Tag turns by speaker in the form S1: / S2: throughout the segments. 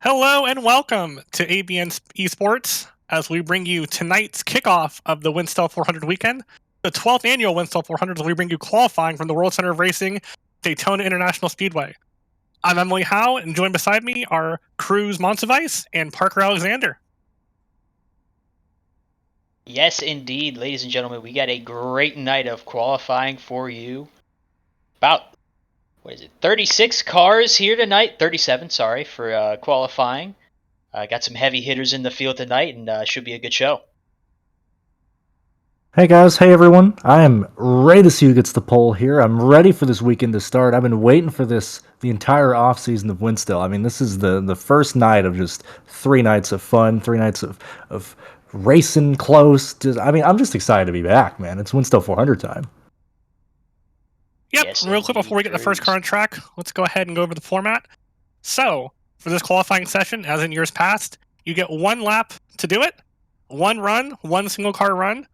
S1: Hello and welcome to ABN Esports as we bring you tonight's kickoff of the Winstel 400 weekend, the 12th annual Winstel 400 as we bring you qualifying from the World Center of Racing, Daytona International Speedway. I'm Emily Howe, and joined beside me are Cruz Montevice and Parker Alexander.
S2: Yes, indeed, ladies and gentlemen, we got a great night of qualifying for you. About, 36 cars here tonight? 37, sorry, for qualifying. Got some heavy hitters in the field tonight, and should be a good show.
S3: Hey guys, hey everyone. I am ready to see who gets the pole here. I'm ready for this weekend to start. I've been waiting for this the entire off season of Winstel. I mean, this is the first night of just 3 nights of fun, 3 nights of racing close. I'm just excited to be back, man. It's Winstel 400 time.
S1: Yep,
S2: Yes,
S1: real quick before we get the first car on track, let's go ahead and go over the format. So, for this qualifying session, as in years past, you get one lap to do it, one run, one single car run.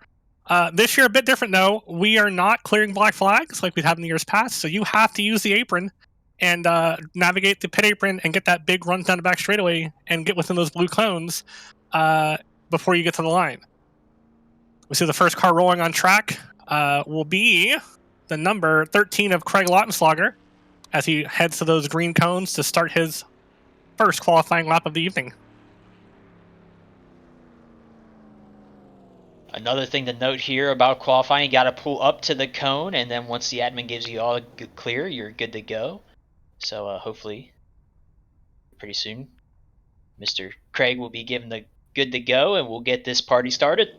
S1: This year, a bit different though. We are not clearing black flags like we've had in the years past, so you have to use the apron and navigate the pit apron and get that big run down the back straightaway and get within those blue cones before you get to the line. We see the first car rolling on track will be the number 13 of Craig Lautenschlager as he heads to those green cones to start his first qualifying lap of the evening.
S2: Another thing to note here about qualifying, you got to pull up to the cone, and then once the admin gives you all clear, you're good to go. So hopefully, pretty soon, Mr. Craig will be given the good to go, and we'll get this party started.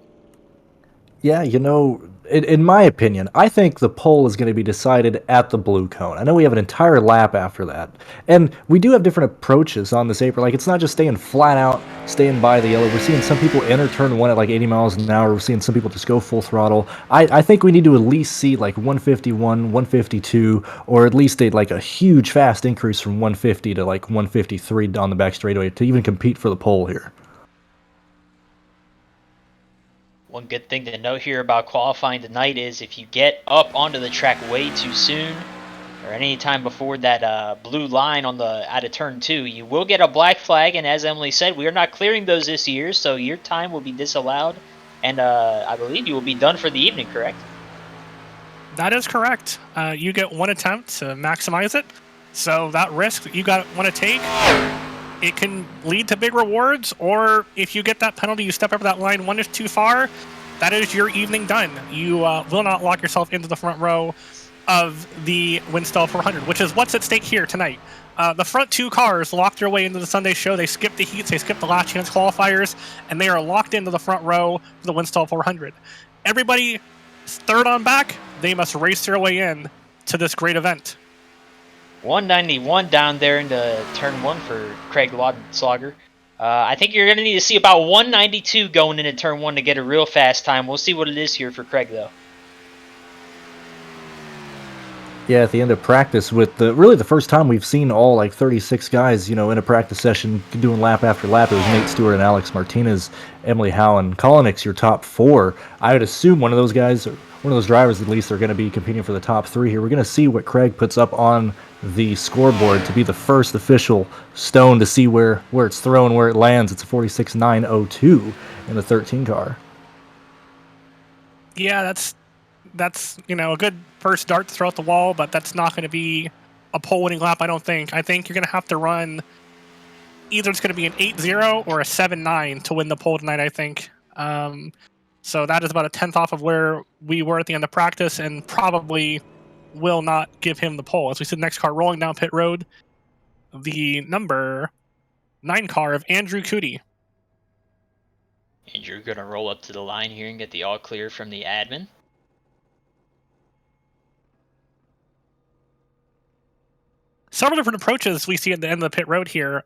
S3: Yeah, in my opinion, I think the pole is going to be decided at the blue cone. I know we have an entire lap after that. And we do have different approaches on this apron. Like, it's not just staying flat out, staying by the yellow. We're seeing some people enter turn one at like 80 miles an hour. We're seeing some people just go full throttle. I think we need to at least see like 151, 152, or at least a huge fast increase from 150 to like 153 on the back straightaway to even compete for the pole here.
S2: One good thing to note here about qualifying tonight is if you get up onto the track way too soon, or any time before that blue line on the out of turn 2, you will get a black flag, and as Emily said, we are not clearing those this year, so your time will be disallowed, and I believe you will be done for the evening, correct?
S1: That is correct. You get one attempt to maximize it, so that risk that you want to take, it can lead to big rewards, or if you get that penalty, you step over that line one inch too far, that is your evening done. You will not lock yourself into the front row of the Winstel 400, which is what's at stake here tonight. The front two cars locked their way into the Sunday show. They skipped the heats, they skipped the last chance qualifiers, and they are locked into the front row for the Winstel 400. Everybody third on back, they must race their way in to this great event.
S2: 191 down there into turn 1 for Craig Lautenschlager. I think you're going to need to see about 192 going into turn 1 to get a real fast time. We'll see what it is here for Craig, though.
S3: Yeah, at the end of practice, with the first time we've seen all like 36 guys, in a practice session doing lap after lap. It was Nate Stewart and Alex Martinez, Emily Howe, and Colonix, your top 4. I would assume one of those guys, one of those drivers at least, are going to be competing for the top 3 here. We're going to see what Craig puts up on the scoreboard to be the first official stone to see where it's thrown, where it lands. It's a 46.902 in the 13 car.
S1: Yeah, that's a good first dart to throw out the wall, but that's not going to be a pole winning lap, I don't think. I think you're going to have to run either it's going to be an 8-0 or a 7-9 to win the pole tonight, I think. So that is about a tenth off of where we were at the end of practice, and probably will not give him the pole. As we see the next car rolling down pit road, the number 9 car of Andrew Cootie.
S2: Andrew going to roll up to the line here and get the all clear from the admin.
S1: Several different approaches we see at the end of the pit road here.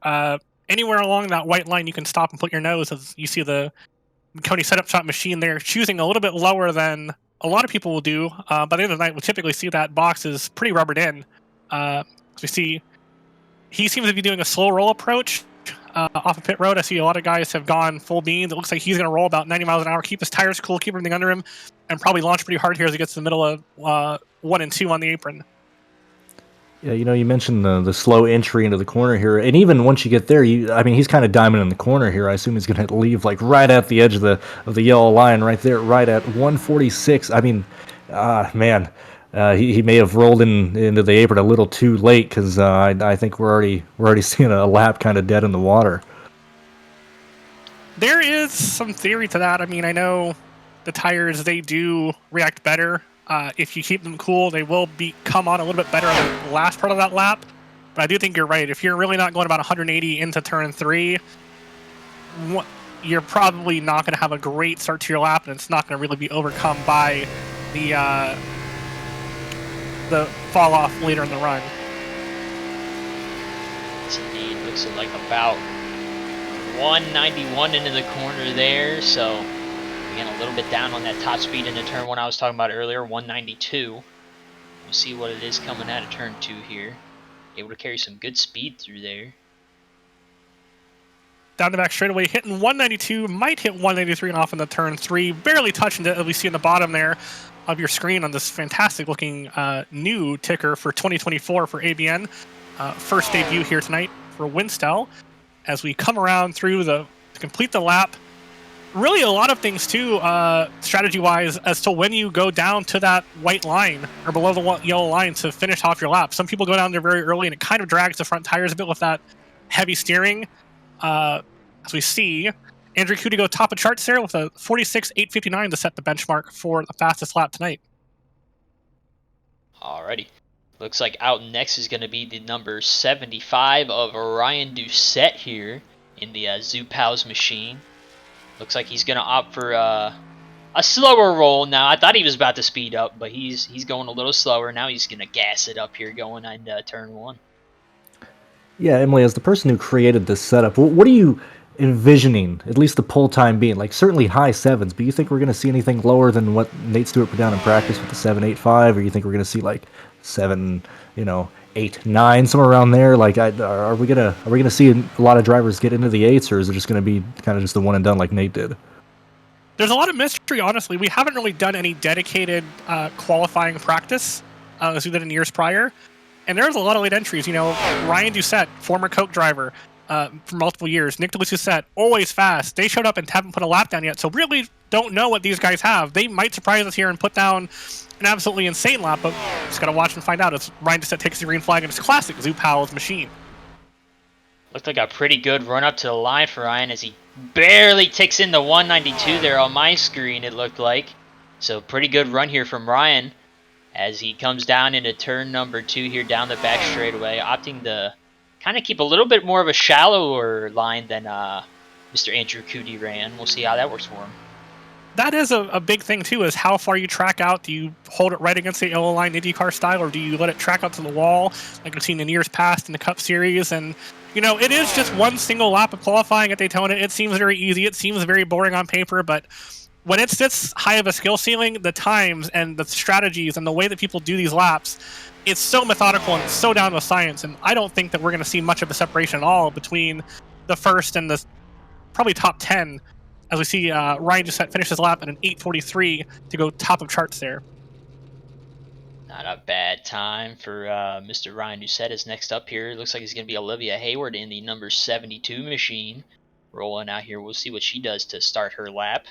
S1: Anywhere along that white line, you can stop and put your nose as you see the Coney setup shot machine there, choosing a little bit lower than a lot of people will do. By the end of the night, we typically see that box is pretty rubbered in. We see he seems to be doing a slow roll approach off of pit road. I see a lot of guys have gone full beans. It looks like he's going to roll about 90 miles an hour, keep his tires cool, keep everything under him, and probably launch pretty hard here as he gets to the middle of 1 and 2 on the apron.
S3: Yeah, you mentioned the slow entry into the corner here, and even once you get there, I mean, he's kind of diamond in the corner here. I assume he's going to leave like right at the edge of the yellow line, right there, right at 146. I mean, man, he may have rolled into the apron a little too late because I think we're already seeing a lap kind of dead in the water.
S1: There is some theory to that. I mean, I know the tires, they do react better. If you keep them cool, they will come on a little bit better on the last part of that lap. But I do think you're right. If you're really not going about 180 into turn 3, you're probably not going to have a great start to your lap, and it's not going to really be overcome by the fall off later in the run.
S2: Yes, indeed. Looks like about 191 into the corner there, so again a little bit down on that top speed into turn 1 I was talking about earlier, 192. We'll see what it is coming out of turn 2 here. Able to carry some good speed through there.
S1: Down the back straightaway, hitting 192, might hit 193 and off in the turn 3, barely touching it, as we see in the bottom there of your screen on this fantastic looking new ticker for 2024 for ABN. First debut here tonight for Winstel. As we come around through to complete the lap, really a lot of things too, strategy-wise, as to when you go down to that white line or below the yellow line to finish off your lap. Some people go down there very early, and it kind of drags the front tires a bit with that heavy steering. As we see, Andrew Cootie go top of charts there with a 46.859 to set the benchmark for the fastest lap tonight.
S2: Alrighty. Looks like out next is going to be the number 75 of Ryan Doucette here in the Zoopals machine. Looks like he's going to opt for a slower roll now. I thought he was about to speed up, but he's going a little slower. Now he's going to gas it up here going into turn 1.
S3: Yeah, Emily, as the person who created this setup, what are you envisioning, at least the pull time being? Like, certainly high 7s, but you think we're going to see anything lower than what Nate Stewart put down in practice with the 7.85, or you think we're going to see like 7, 8, 9, somewhere around there? Like, are we gonna see a lot of drivers get into the 8s, or is it just going to be kind of just the one and done like Nate did?
S1: There's a lot of mystery, honestly. We haven't really done any dedicated qualifying practice as we did in years prior. And there's a lot of late entries. Ryan Doucette, former Coke driver for multiple years. Nicolas Doucette, always fast. They showed up and haven't put a lap down yet, so really don't know what these guys have. They might surprise us here and put down an absolutely insane lap, but just got to watch and find out as Ryan Doucette takes the green flag in his classic Zoopals machine.
S2: Looked like a pretty good run up to the line for Ryan as he barely ticks in the 192 there on my screen, it looked like. So pretty good run here from Ryan as he comes down into turn number 2 here down the back straightaway, opting to kind of keep a little bit more of a shallower line than Mr. Andrew Cootie ran. We'll see how that works for him.
S1: That is a big thing, too, is how far you track out. Do you hold it right against the yellow line IndyCar style, or do you let it track out to the wall, like we've seen in years past in the Cup Series? And, it is just one single lap of qualifying at Daytona. It seems very easy. It seems very boring on paper, but when it's this high of a skill ceiling, the times and the strategies and the way that people do these laps, it's so methodical and it's so down with science. And I don't think that we're going to see much of a separation at all between the first and the probably top 10, as we see Ryan Doucette finish his lap at an 8:43 to go top of charts there.
S2: Not a bad time for Mr. Ryan Doucette is next up here. Looks like he's going to be Olivia Hayward in the number 72 machine. Rolling out here. We'll see what she does to start her lap.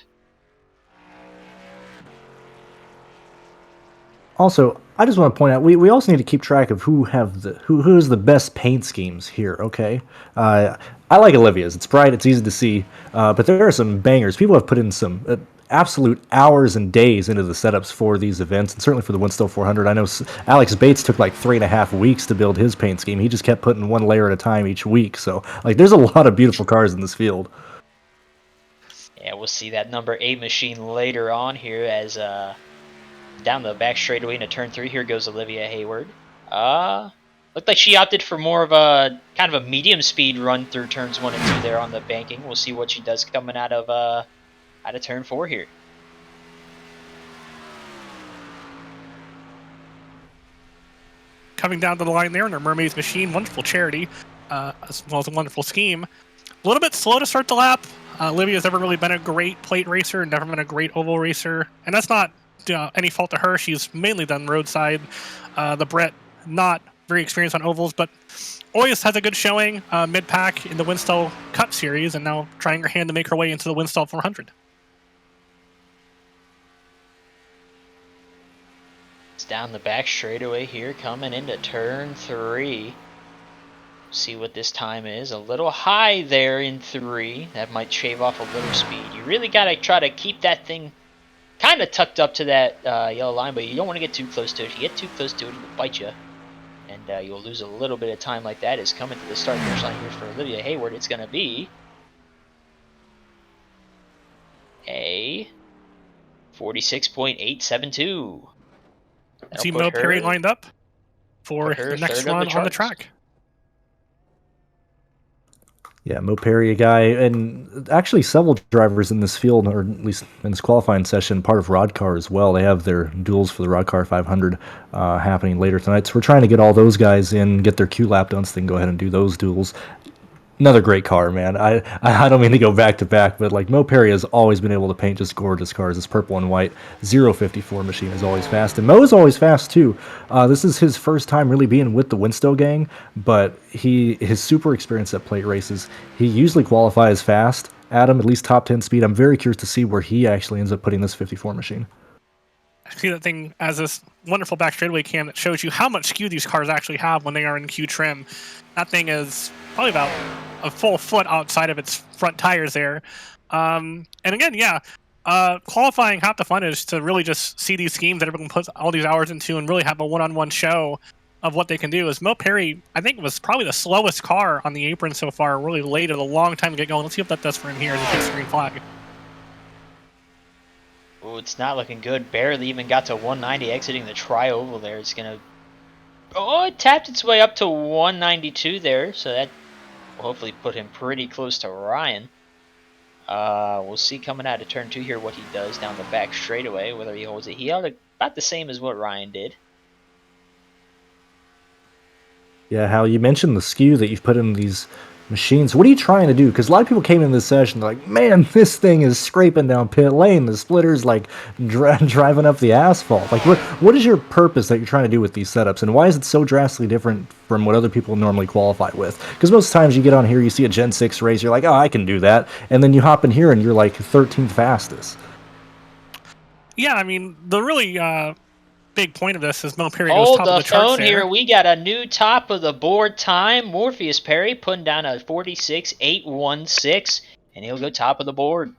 S3: Also, I just want to point out, we also need to keep track of who has the best paint schemes here, okay? I like Olivia's. It's bright, it's easy to see, but there are some bangers. People have put in some absolute hours and days into the setups for these events, and certainly for the Winstel 400. I know Alex Bates took like 3.5 weeks to build his paint scheme. He just kept putting one layer at a time each week, so there's a lot of beautiful cars in this field.
S2: Yeah, we'll see that number 8 machine later on here as down the back straightaway into turn 3. Here goes Olivia Hayward. Looked like she opted for more of a kind of a medium speed run through turns 1 and 2 there on the banking. We'll see what she does coming out of turn 4 here.
S1: Coming down to the line there in her Mermaids machine, wonderful charity, as well as a wonderful scheme. A little bit slow to start the lap. Olivia's never really been a great plate racer, never been a great oval racer, and that's not any fault to her. She's mainly done roadside. The Brett, not very experienced on ovals, but always has a good showing mid-pack in the Winstel Cup Series, and now trying her hand to make her way into the Winstel 400.
S2: It's down the back straightaway here, coming into turn 3. See what this time is. A little high there in 3. That might shave off a little speed. You really got to try to keep that thing kind of tucked up to that yellow line, but you don't want to get too close to it. If you get too close to it, it'll bite you, and you'll lose a little bit of time like that. Is coming to the start finish line here for Olivia Hayward. It's going to be a 46.872.
S1: See Mo Perry lined up for the next run on the track.
S3: Yeah, Mo Perry, a guy, and actually several drivers in this field, or at least in this qualifying session, part of Rodcar as well. They have their duels for the Rodcar 500 happening later tonight. So we're trying to get all those guys in, get their Q lap done, so they can go ahead and do those duels. Another great car, man. I don't mean to go back to back, but like Mo Perry has always been able to paint just gorgeous cars. This purple and white 054 machine is always fast, and Mo is always fast too. This is his first time really being with the Winstel gang, but his super experience at plate races. He usually qualifies fast. Adam, at least top 10 speed. I'm very curious to see where he actually ends up putting this 54 machine.
S1: I see that thing as this wonderful back straightaway cam that shows you how much skew these cars actually have when they are in Q trim. That thing is probably about a full foot outside of its front tires there. And again, qualifying, half the fun is to really just see these schemes that everyone puts all these hours into and really have a one-on-one show of what they can do. As Mo Perry, I think, was probably the slowest car on the apron so far, really late at a long time to get going. Let's see what that does for him here as he takes the green flag.
S2: Oh, it's not looking good. Barely even got to 190 exiting the tri-oval there. It's going to... Oh, it tapped its way up to 192 there, so that will hopefully put him pretty close to Ryan. We'll see coming out of turn 2 here what he does down the back straightaway, whether he holds it. He held it about the same as what Ryan did.
S3: Yeah, Hal, you mentioned the skew that you've put in these machines. What are you trying to do? Because a lot of people came in this session, they're like, man, this thing is scraping down pit lane. The splitter's like driving up the asphalt. Like, what is your purpose that you're trying to do with these setups? And why is it so drastically different from what other people normally qualify with? Because most times you get on here, you see a Gen 6 race, you're like, oh, I can do that. And then you hop in here and you're like 13th fastest.
S1: Yeah, I mean, the really big point of this is Mo Perry goes top of the charts there.
S2: Hold the phone here. We got a new top of the board time. Morpheus Perry putting down a 46.816, and he'll go top of the board.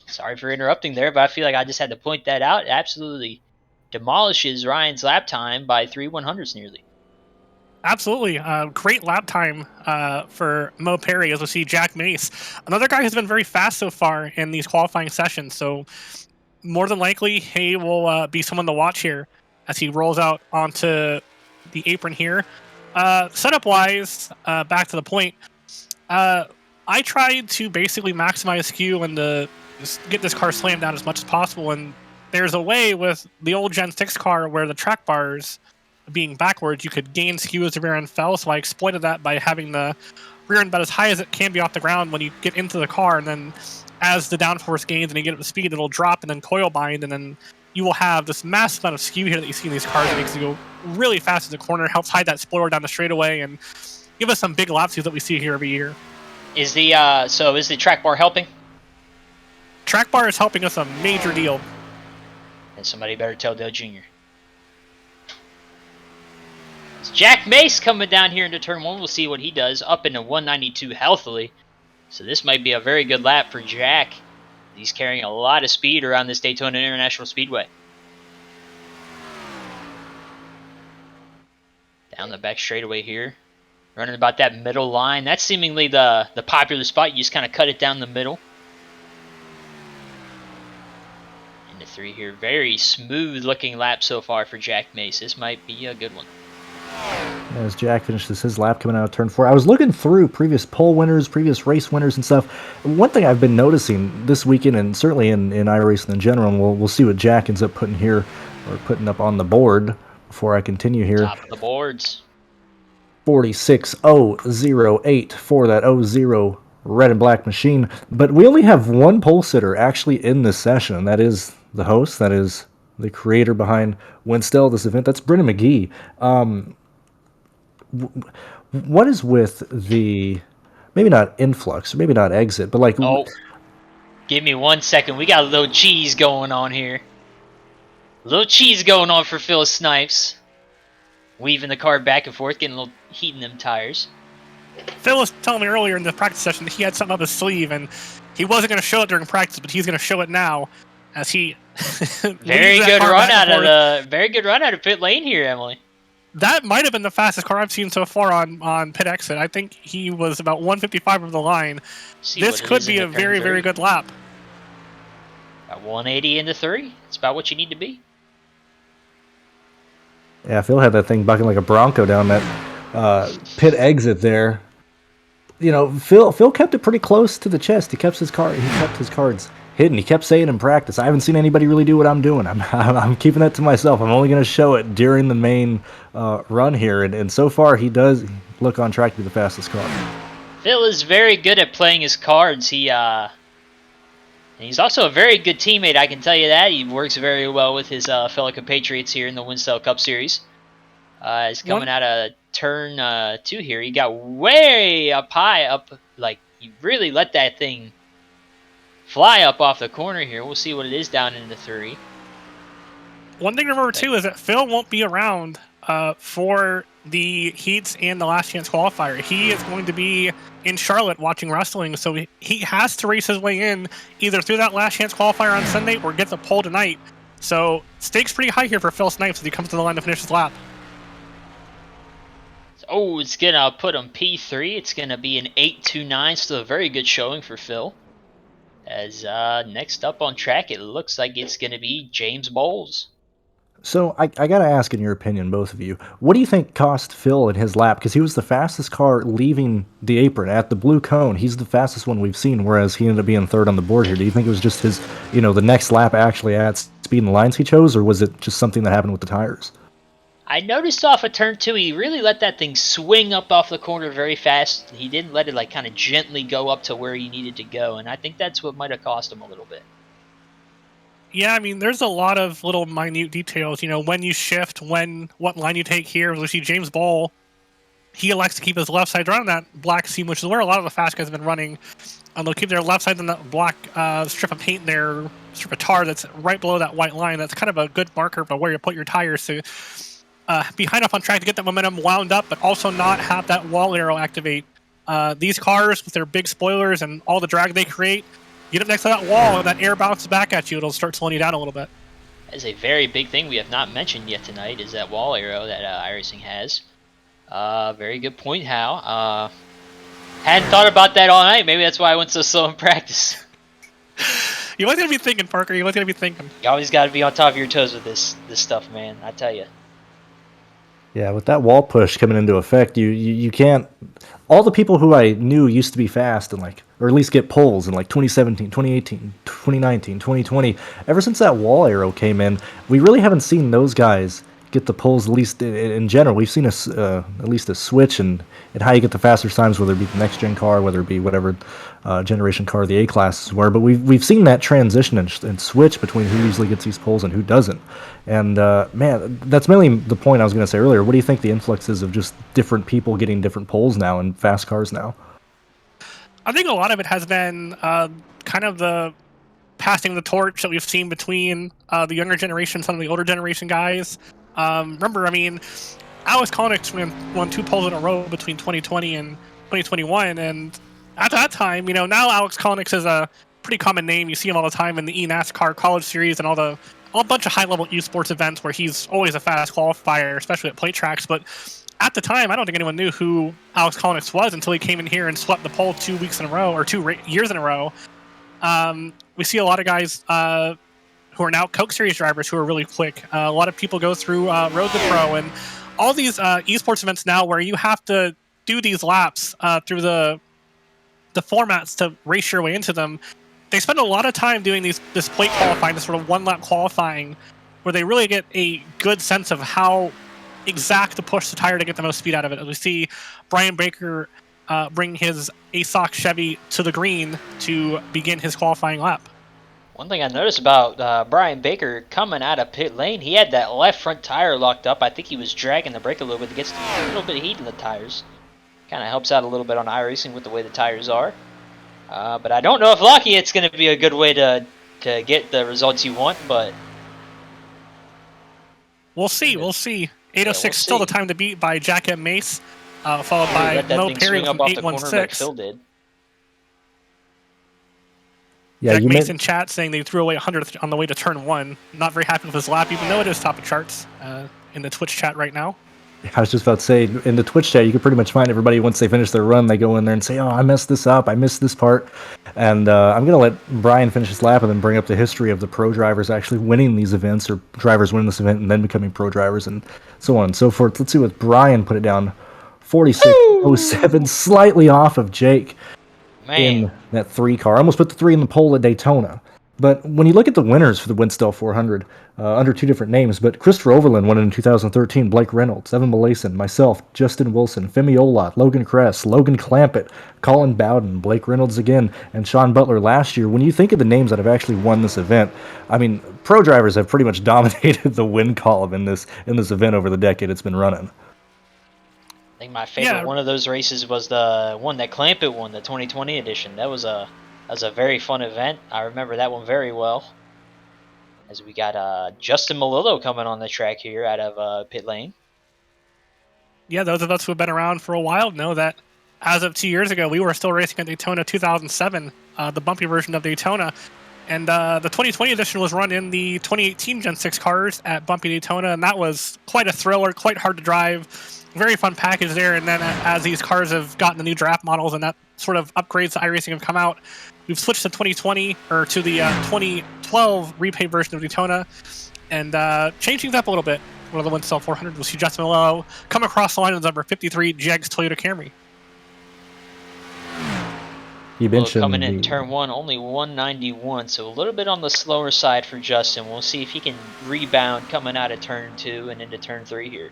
S2: Sorry for interrupting there, but I feel like I just had to point that out. It absolutely demolishes Ryan's lap time by 3/100ths nearly.
S1: Absolutely. Great lap time for Mo Perry, as we see Jack Mace. Another guy who's been very fast so far in these qualifying sessions, so more than likely, he will be someone to watch here as he rolls out onto the apron here. Setup-wise, back to the point, I tried to basically maximize skew and to just get this car slammed down as much as possible, and there's a way with the old Gen 6 car where the track bars being backwards, you could gain skew as the rear end fell, so I exploited that by having the rear end about as high as it can be off the ground when you get into the car, and then as the downforce gains and you get up to speed, it'll drop and then coil bind, and then you will have this massive amount of skew here that you see in these cars that makes you go really fast in the corner, helps hide that spoiler down the straightaway, and give us some big lap speeds that we see here every year.
S2: Is the is the track bar helping?
S1: Track bar is helping us a major deal.
S2: And somebody better tell Dale Jr. It's Jack Mace coming down here into turn 1. We'll see what he does, up into 192 healthily. So this might be a very good lap for Jack. He's carrying a lot of speed around this Daytona International Speedway. Down the back straightaway here. Running about that middle line. That's seemingly the popular spot. You just kind of cut it down the middle. Into 3 here. Very smooth looking lap so far for Jack Mace. This might be a good one.
S3: As Jack finishes his lap coming out of turn 4. I was looking through previous pole winners, previous race winners and stuff. One thing I've been noticing this weekend, and certainly in iRacing in general, and we'll see what Jack ends up putting here, or putting up on the board before I continue here.
S2: Top of the boards.
S3: 46008 for that 00 red and black machine. But we only have one pole sitter actually in this session, and that is the host, that is the creator behind Winstel, this event. That's Brendan McGee. what is with the maybe not influx, maybe not exit, but like
S2: Oh, give me 1 second. We got a little cheese going on here. A little cheese going on for Phil Snipes. Weaving the car back and forth, getting a little heat in them tires.
S1: Phil was telling me earlier in the practice session that he had something up his sleeve, and he wasn't going to show it during practice, but he's going to show it now as he
S2: very good run out of pit lane here, Emily.
S1: That might have been the fastest car I've seen so far on pit exit. I think he was about 155 of the line. This could be a very, very good lap.
S2: About 180 into 3. It's about what you need to be.
S3: Yeah, Phil had that thing bucking like a Bronco down that pit exit there. You know, Phil kept it pretty close to the chest. He kept his cards hidden. He kept saying in practice, "I haven't seen anybody really do what I'm doing. I'm keeping that to myself. I'm only going to show it during the main run here." And so far, he does look on track to be the fastest car.
S2: Phil is very good at playing his cards. He's also a very good teammate, I can tell you that. He works very well with his fellow compatriots here in the Winstel Cup Series. He's coming out of turn 2 here. He got way up high, like he really let that thing fly up off the corner here. We'll see what it is down into 3.
S1: One thing to remember, too, is that Phil won't be around for the heats and the last chance qualifier. He is going to be in Charlotte watching wrestling, so he has to race his way in either through that last chance qualifier on Sunday or get the pole tonight. So stakes pretty high here for Phil Snipes as he comes to the line to finish his lap.
S2: Oh, it's going to put him P3. It's going to be an 8.29, still a very good showing for Phil. As next up on track, it looks like it's going to be James Bowles.
S3: So I got to ask, in your opinion, both of you, what do you think cost Phil in his lap? Because he was the fastest car leaving the apron at the blue cone. He's the fastest one we've seen, whereas he ended up being third on the board here. Do you think it was just his, the next lap actually at speed and the lines he chose, or was it just something that happened with the tires?
S2: I noticed off of turn 2, he really let that thing swing up off the corner very fast. He didn't let it like kind of gently go up to where he needed to go, and I think that's what might have cost him a little bit.
S1: Yeah, I mean, there's a lot of little minute details. When you shift, what line you take here. We see James Ball, he elects to keep his left side running that black seam, which is where a lot of the fast guys have been running. They'll keep their left side on that black strip of paint there, strip of tar that's right below that white line. That's kind of a good marker for where you put your tires to be high enough on track to get that momentum wound up, but also not have that wall arrow activate. These cars, with their big spoilers and all the drag they create, get up next to that wall and that air bounces back at you. It'll start slowing you down a little bit.
S2: That's a very big thing we have not mentioned yet tonight is that wall arrow that iRacing has. Very good point, Howe. Hadn't thought about that all night. Maybe that's why I went so slow in practice.
S1: You always gotta be thinking, Parker. You always gotta be thinking.
S2: You always gotta be on top of your toes with this stuff, man. I tell you.
S3: Yeah, with that wall push coming into effect, you can't. All the people who I knew used to be fast and or at least get poles in 2017, 2018, 2019, 2020. Ever since that wall arrow came in, we really haven't seen those guys get the poles. At least in general, we've seen at least a switch in how you get the faster times, whether it be the next gen car, whether it be whatever generation car the A classes were. But we've seen that transition and switch between who usually gets these poles and who doesn't. And man, that's mainly the point I was going to say earlier. What do you think the influx is of just different people getting different poles now and fast cars now?
S1: I think a lot of it has been kind of the passing the torch that we've seen between the younger generation, some of the older generation guys. Remember, I mean, Alex Konix won 2 poles in a row between 2020 and 2021, and at that time, now Alex Konix is a pretty common name. You see him all the time in the eNASCAR College Series and a bunch of high-level esports events where he's always a fast qualifier, especially at plate tracks. But at the time, I don't think anyone knew who Alex Konix was until he came in here and swept the pole 2 weeks in a row, or 2 years in a row. We see a lot of guys who are now Coke Series drivers who are really quick. A lot of people go through Road to Pro and all these esports events now where you have to do these laps through the formats to race your way into them. They spend a lot of time doing this plate qualifying, this sort of one-lap qualifying, where they really get a good sense of how exact to push the tire to get the most speed out of it. As we see Brian Baker bring his ASOC Chevy to the green to begin his qualifying lap.
S2: One thing I noticed about Brian Baker coming out of pit lane, he had that left front tire locked up. I think he was dragging the brake a little bit to get a little bit of heat in the tires. Kind of helps out a little bit on iRacing with the way the tires are. But I don't know if lucky it's going to be a good way to get the results you want, but
S1: we'll see. We'll see. 806
S2: we'll
S1: still the
S2: see.
S1: time to beat by Jack M. Mace, followed by
S2: let that
S1: Mo
S2: thing
S1: Perry
S2: swing
S1: with
S2: up
S1: an
S2: off the corner like
S1: 816.
S2: Phil did.
S3: Yeah,
S1: Jack
S3: you
S1: Mace
S3: meant
S1: in chat saying they threw away 100th on the way to turn 1. Not very happy with his lap, even though it is top of charts in the Twitch chat right now.
S3: I was just about to say, in the Twitch chat, you can pretty much find everybody once they finish their run, they go in there and say, oh, I messed this up, I missed this part. And I'm going to let Brian finish his lap and then bring up the history of the pro drivers actually winning these events, or drivers winning this event and then becoming pro drivers, and so on and so forth. Let's see what Brian put it down. 46.07, slightly off of Jake in that 3 car. I almost put the 3 in the pole at Daytona. But when you look at the winners for the Winstel 400, under 2 different names, but Christopher Overland won it in 2013, Blake Reynolds, Evan Malason, myself, Justin Wilson, Femi Olot, Logan Kress, Logan Clampett, Colin Bowden, Blake Reynolds again, and Sean Butler last year. When you think of the names that have actually won this event, I mean, pro drivers have pretty much dominated the win column in this event over the decade it's been running.
S2: I think my favorite one of those races was the one that Clampett won, the 2020 edition. That was a very fun event. I remember that one very well. As we got Justin Malillo coming on the track here out of pit lane.
S1: Yeah, those of us who have been around for a while know that as of 2 years ago, we were still racing at Daytona 2007, the bumpy version of Daytona. And the 2020 edition was run in the 2018 Gen 6 cars at bumpy Daytona, and that was quite a thriller, quite hard to drive. Very fun package there. And then as these cars have gotten the new draft models and that sort of upgrades to iRacing have come out, we've switched to 2020 or to the 2012 repay version of Daytona and changed things up a little bit. One of the Winstel 400 will see Justin Malillo come across the line with number 53 Jegs Toyota Camry.
S3: You mentioned
S2: coming in turn 1, only 191, so a little bit on the slower side for Justin. We'll see if he can rebound coming out of turn 2 and into turn 3 here.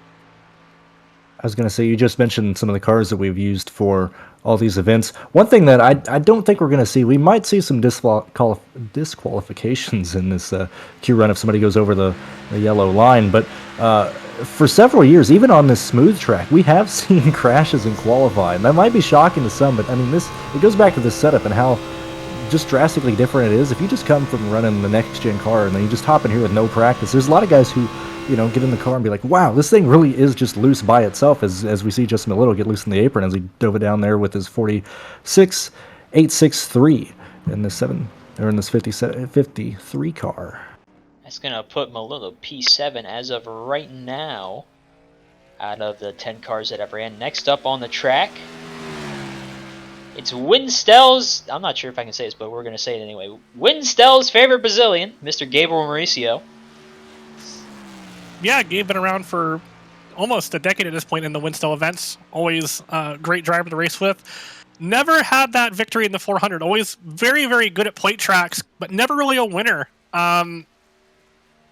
S3: I was going to say, you just mentioned some of the cars that we've used for all these events. One thing that I don't think we're going to see, we might see some disqualifications in this Q run if somebody goes over the yellow line. But for several years, even on this smooth track, we have seen crashes in qualifying. That might be shocking to some, but I mean, it goes back to this setup and how just drastically different it is. If you just come from running the next gen car and then you just hop in here with no practice, there's a lot of guys who, you know, get in the car and be like, wow, this thing really is just loose by itself, as we see Justin Malillo get loose in the apron as he dove it down there with his 46.863 in this 53 car.
S2: That's going to put Malillo P7 as of right now out of the 10 cars that I've ran. Next up on the track, it's Winstel's, I'm not sure if I can say this, but we're going to say it anyway, Winstel's favorite Brazilian, Mr. Gabriel Mauricio.
S1: Yeah, Gabe been around for almost a decade at this point in the Winstel events. Always a great driver to race with. Never had that victory in the 400. Always very, very good at plate tracks, but never really a winner.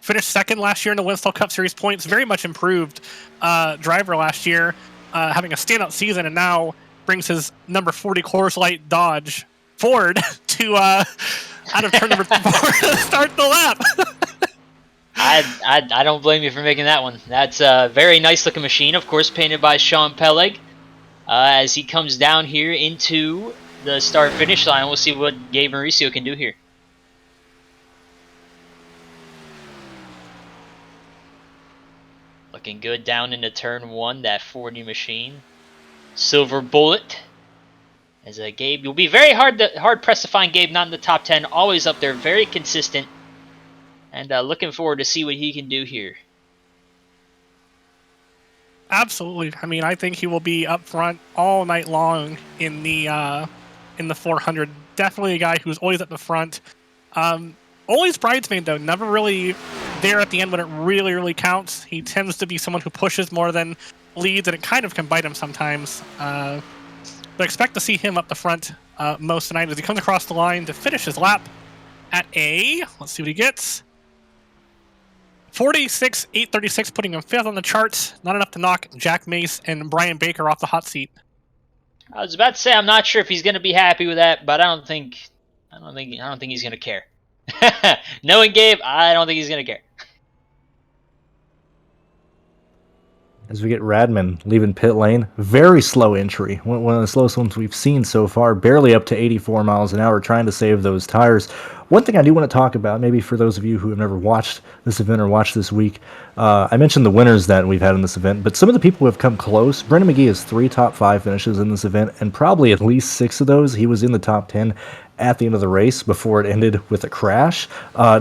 S1: Finished second last year in the Winstel Cup Series points. Very much improved driver last year, having a standout season, and now brings his number 40 Coors Light Dodge Ford to out of turn number 4 to start the lap.
S2: I don't blame you for making that one. That's a very nice looking machine, of course, painted by Sean Peleg. As he comes down here into the start finish line, we'll see what Gabe Mauricio can do here. Looking good down into turn 1, that 40 machine. Silver Bullet. As Gabe, you'll be very hard pressed to find Gabe not in the top 10. Always up there, very consistent. And looking forward to see what he can do here.
S1: Absolutely. I mean, I think he will be up front all night long in the 400. Definitely a guy who's always at the front. Always bridesmaid, though. Never really there at the end when it really, really counts. He tends to be someone who pushes more than leads, and it kind of can bite him sometimes. But expect to see him up the front most tonight as he comes across the line to finish his lap at a... Let's see what he gets. 46.836, putting him 5th on the charts. Not enough to knock Jack Mace and Brian Baker off the hot seat.
S2: I was about to say I'm not sure if he's going to be happy with that, but I don't think he's going to care. Knowing Gabe, I don't think he's gonna care.
S3: As we get Radman leaving pit lane, very slow entry. One of the slowest ones we've seen so far, barely up to 84 miles an hour, trying to save those tires. One thing I do want to talk about, maybe for those of you who have never watched this event or watched this week, I mentioned the winners that we've had in this event, but some of the people who have come close, Brendan McGee has 3 top 5 finishes in this event, and probably at least 6 of those, he was in the top 10 at the end of the race before it ended with a crash.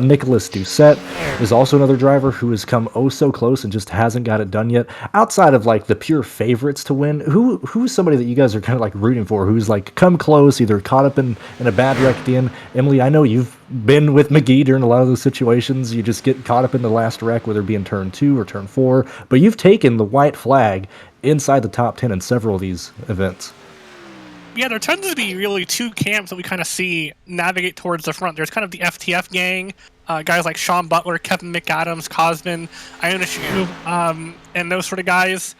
S3: Nicholas Doucette is also another driver who has come oh so close and just hasn't got it done yet. Outside of like the pure favorites to win, who's somebody that you guys are kind of like rooting for, who's like come close, either caught up in a bad wreck at the end? Emily, I know you've been with McGee during a lot of those situations. You just get caught up in the last wreck, whether it be in turn 2 or turn 4, but you've taken the white flag inside the top 10 in several of these events.
S1: Yeah, there tends to be really 2 camps that we kind of see navigate towards the front. There's kind of the FTF gang, guys like Sean Butler, Kevin McAdams, Cosman, Iona Shu, and those sort of guys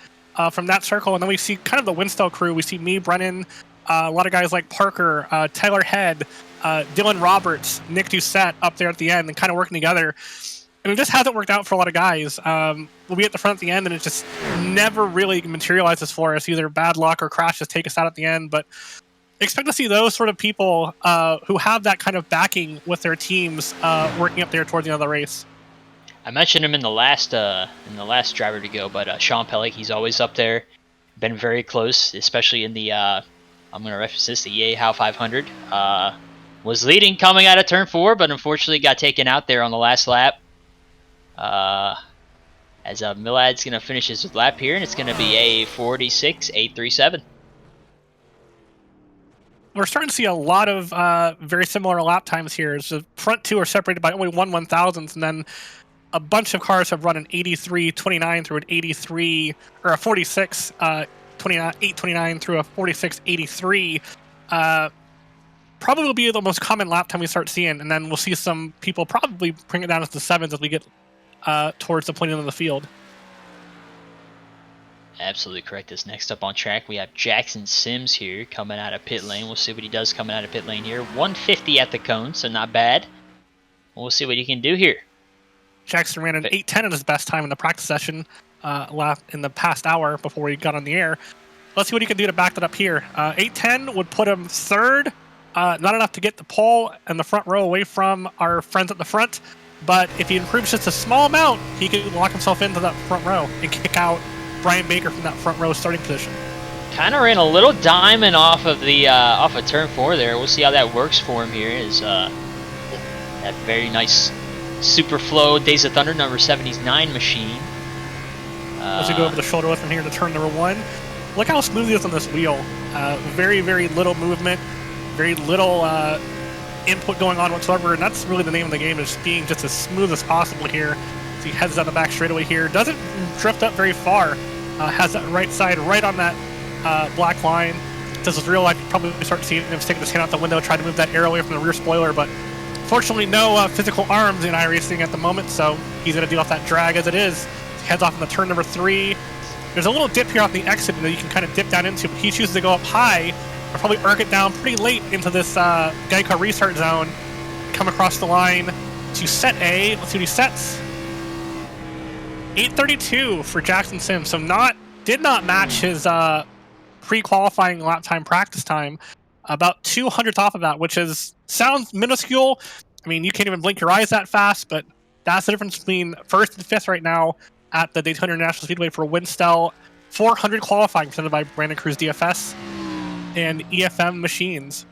S1: from that circle. And then we see kind of the Winstel crew. We see me, Brennan, a lot of guys like Parker, Tyler Head, Dylan Roberts, Nick Doucette up there at the end and kind of working together. And it just hasn't worked out for a lot of guys. We'll be at the front at the end, and it just never really materializes for us. Either bad luck or crashes take us out at the end. But expect to see those sort of people who have that kind of backing with their teams working up there towards the end of the race.
S2: I mentioned him in the last driver to go, but Sean Pellick, he's always up there. Been very close, especially in the I'm going to reference this, the EA Howe 500. Was leading coming out of turn 4, but unfortunately got taken out there on the last lap. As Milad's going to finish his lap here, and it's going to be a 46.837.
S1: We're starting to see a lot of very similar lap times here. So the front 2 are separated by only 1/1000th, and then a bunch of cars have run an 83.29 through an 83, or a 46, 8.29 through a 46.83. Probably will be the most common lap time we start seeing, and then we'll see some people probably bring it down to the 7s as we get towards the point end of the field.
S2: Absolutely correct. This next up on track, we have Jackson Sims here coming out of pit lane. We'll see what he does coming out of pit lane here. 150 at the cone, so not bad. We'll see what he can do here.
S1: Jackson ran an 8:10 in his best time in the practice session in the past hour before we got on the air. Let's see what he can do to back that up here. 8:10 would put him 3rd. Not enough to get the pole and the front row away from our friends at the front, but if he improves just a small amount, he can lock himself into that front row and kick out Brian Baker from that front row starting position.
S2: Kind of ran a little diamond off of the off of turn 4 there. We'll see how that works for him here. Is that very nice Superflow Days of Thunder number 79 machine.
S1: As we go over the shoulder lift from here to turn number 1, look how smooth he is on this wheel. Very, very little movement, very little input going on whatsoever, and that's really the name of the game, is being just as smooth as possible here. So he heads down the back straightaway here, doesn't drift up very far, has that right side right on that black line. This is real life, you probably start seeing him sticking his hand out the window, trying to move that air away from the rear spoiler, but fortunately no physical arms in iRacing at the moment, so he's going to deal off that drag as it is. He heads off in the turn number 3. There's a little dip here off the exit that you can kind of dip down into, but he chooses to go up high, or probably arc it down pretty late into this Geico restart zone, come across the line to set A. Let's see what he sets. 8:32 for Jackson Sims, so did not match his pre-qualifying lap time practice time. About 200th off of that, which sounds minuscule. I mean, you can't even blink your eyes that fast, but that's the difference between 1st and 5th right now at the Daytona International Speedway for Winstel. 400 qualifying presented by Brandon Cruz DFS and EFM Machines.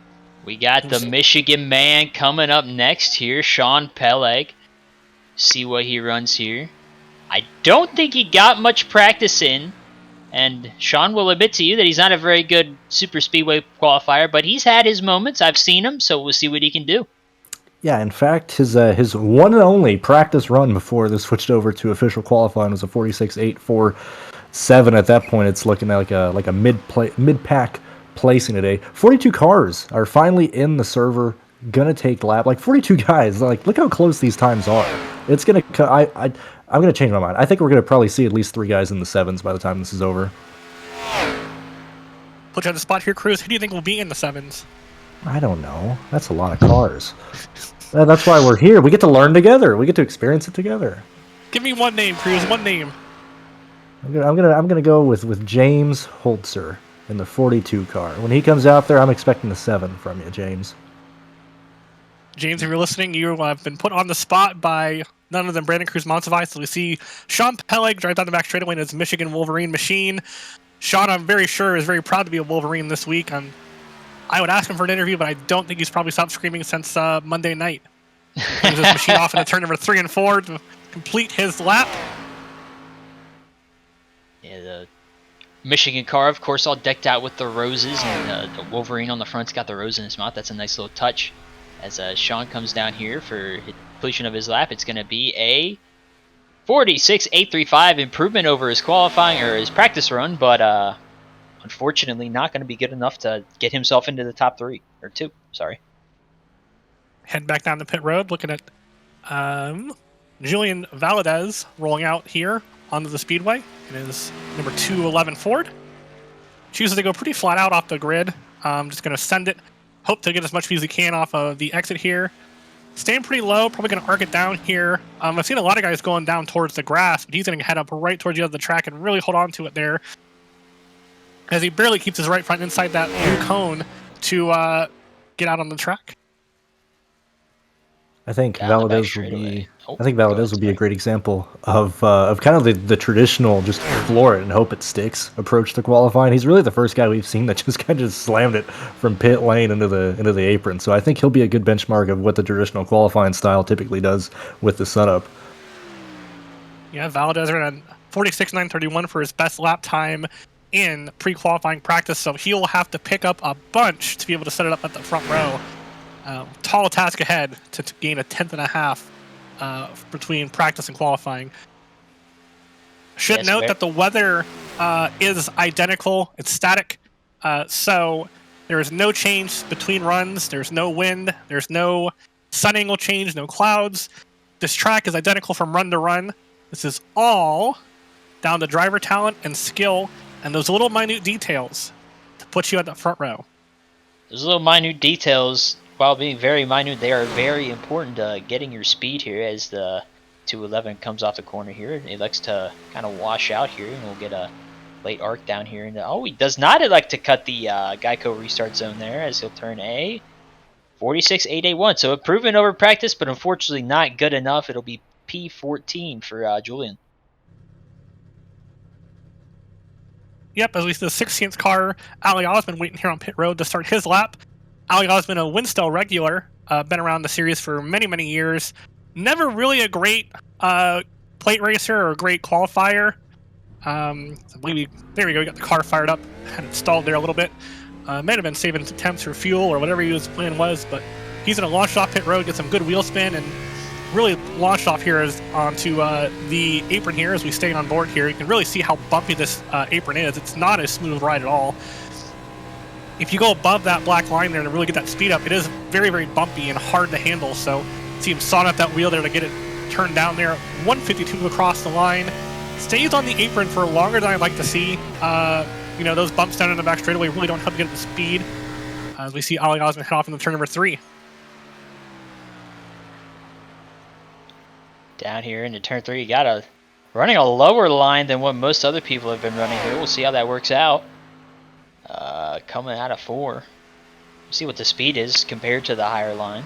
S2: We got the Michigan man coming up next here, Sean Pelleg. See what he runs here. I don't think he got much practice in, and Sean will admit to you that he's not a very good super speedway qualifier, but he's had his moments. I've seen him, so we'll see what he can do. Yeah,
S3: in fact, his one and only practice run before they switched over to official qualifying was a 46.847. At that point, it's looking like a mid-pack placing today. 42 cars are finally in the server, gonna take lap. Like 42 guys. Like, look how close these times are. It's gonna. I'm gonna change my mind. I think we're gonna probably see at least 3 guys in the 7s by the time this is over.
S1: Put you on the spot here, Cruz. Who do you think will be in the 7s?
S3: I don't know. That's a lot of cars. That's why we're here. We get to learn together. We get to experience it together.
S1: Give me one name, Cruz. One name.
S3: I'm gonna go with James Holzer in the 42 car. When he comes out there, I'm expecting the 7 from you, James.
S1: James, if you're listening, you have been put on the spot by none other than Brandon Cruz Montevich. So we see Sean Peleg drive down the back straightaway in his Michigan Wolverine machine. Sean, I'm very sure, is very proud to be a Wolverine this week. I would ask him for an interview, but I don't think he's probably stopped screaming since Monday night. He was his machine off in turn number 3 and 4 to complete his lap.
S2: Yeah, the Michigan car, of course, all decked out with the roses, and the Wolverine on the front's got the rose in his mouth. That's a nice little touch. As Sean comes down here for completion of his lap, it's going to be a 46.835 improvement over his qualifying or his practice run, but unfortunately not going to be good enough to get himself into the top 3 or 2. Sorry.
S1: Head back down the pit road, looking at Julian Valadez rolling out here onto the speedway in his number 211 Ford. Chooses to go pretty flat out off the grid. Just going to send it. Hope to get as much speed as he can off of the exit here. Staying pretty low, probably going to arc it down here. I've seen a lot of guys going down towards the grass, but he's going to head up right towards the end of the track and really hold on to it there, as he barely keeps his right front inside that blue cone to get out on the track.
S3: I think
S2: Down the back
S3: Valadez would be.
S2: straightaway. Oh,
S3: I think Valadez would be a great example of kind of the traditional just floor it and hope it sticks approach to qualifying. He's really the first guy we've seen that just kind of just slammed it from pit lane into the apron. So I think he'll be a good benchmark of what the traditional qualifying style typically does with the setup.
S1: Yeah, Valadez ran a 46.931 for his best lap time in pre-qualifying practice, so he'll have to pick up a bunch to be able to set it up at the front row. Tall task ahead to gain a 10th and a half between practice and qualifying. Should note that the weather is identical. It's static, so there is no change between runs. There's no wind. There's no sun angle change, no clouds. This track is identical from run to run. This is all down to driver talent and skill and those little minute details to put you at the front row.
S2: Those little minute details, while being very minute, they are very important to getting your speed here as the 211 comes off the corner here. It likes to kind of wash out here, and we'll get a late arc down here. And he does not elect to cut the Geico restart zone there, as he'll turn a 46.881. So improvement over practice, but unfortunately not good enough. It'll be P14 for Julian.
S1: Yep, as we see the 16th car, Ali Osman waiting here on pit road to start his lap. Ali Osman, a Winstel regular, been around the series for many, many years. Never really a great plate racer or a great qualifier. There we go, we got the car fired up, had it stalled there a little bit. Might have been saving attempts for fuel or whatever his plan was, but he's going to launch off pit road, get some good wheel spin, and really launched off here onto the apron here as we stay on board here. You can really see how bumpy this apron is. It's not a smooth ride at all. If you go above that black line there to really get that speed up, it is very, very bumpy and hard to handle. So see him sawing up that wheel there to get it turned down there. 152 across the line. Stays on the apron for longer than I'd like to see. Those bumps down in the back straightaway really don't help get the speed. As we see Ali Osman head off into turn number 3.
S2: Down here into turn 3, you got running a lower line than what most other people have been running here. We'll see how that works out. Coming out of 4. See what the speed is compared to the higher line.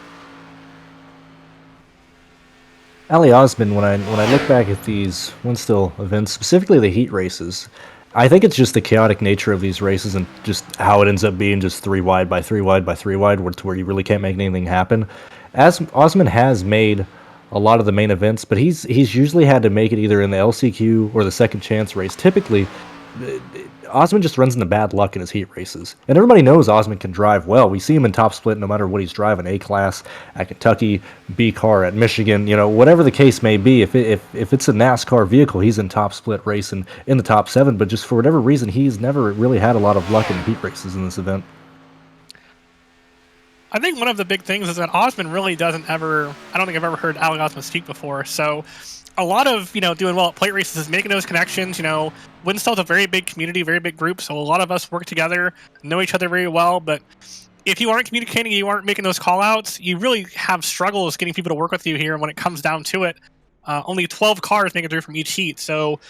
S3: Ali Osman, when I look back at these Winstel events, specifically the heat races, I think it's just the chaotic nature of these races and just how it ends up being just 3 wide by 3 wide by 3 wide, where you really can't make anything happen. As Osman has made a lot of the main events, but he's usually had to make it either in the LCQ or the second chance race. Typically, Osman just runs into bad luck in his heat races. And everybody knows Osman can drive well. We see him in top split no matter what he's driving, A-class at Kentucky, B-car at Michigan, whatever the case may be. If it's a NASCAR vehicle, he's in top split racing in the top 7, but just for whatever reason, he's never really had a lot of luck in heat races in this event.
S1: I think one of the big things is that Osman really doesn't ever, I don't think I've ever heard Ali Osman speak before. So a lot of, doing well at plate races is making those connections. Winstel's a very big community, very big group. So a lot of us work together, know each other very well. But if you aren't communicating, you aren't making those call outs, you really have struggles getting people to work with you here. And when it comes down to it, only 12 cars make it through from each heat. So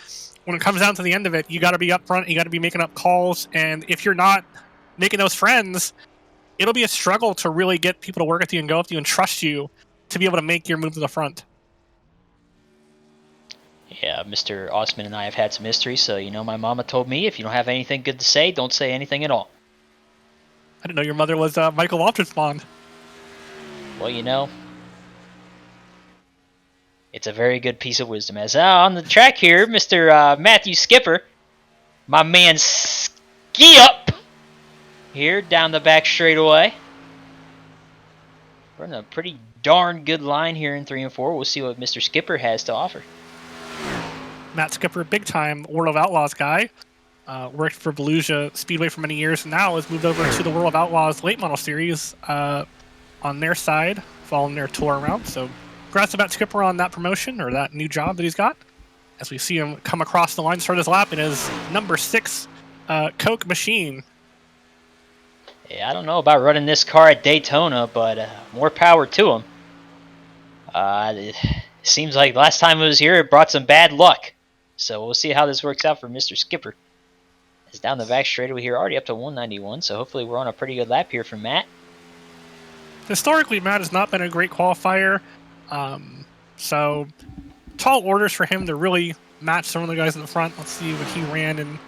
S1: when it comes down to the end of it, you got to be upfront, you got to be making up calls. And if you're not making those friends, it'll be a struggle to really get people to work with you and go with you and trust you to be able to make your move to the front.
S2: Yeah, Mr. Osman and I have had some history, so my mama told me if you don't have anything good to say, don't say anything at all.
S1: I didn't know your mother was Michael Waltrip's Bond.
S2: Well, it's a very good piece of wisdom. As on the track here, Mr. Matthew Skipper, my man ski up here down the back straightaway. Running a pretty darn good line here in 3 and 4. We'll see what Mr. Skipper has to offer.
S1: Matt Skipper, big time World of Outlaws guy. Worked for Volusia Speedway for many years, and now has moved over to the World of Outlaws late model series on their side, following their tour around. So congrats to Matt Skipper on that promotion or that new job that he's got. As we see him come across the line, start his lap in his number 6 Coke machine.
S2: Yeah, I don't know about running this car at Daytona, but more power to him. It seems like last time it was here, it brought some bad luck. So we'll see how this works out for Mr. Skipper. It's down the back straightaway here, already up to 191, so hopefully we're on a pretty good lap here from Matt.
S1: Historically, Matt has not been a great qualifier, so tall orders for him to really match some of the guys in the front. Let's see what he ran in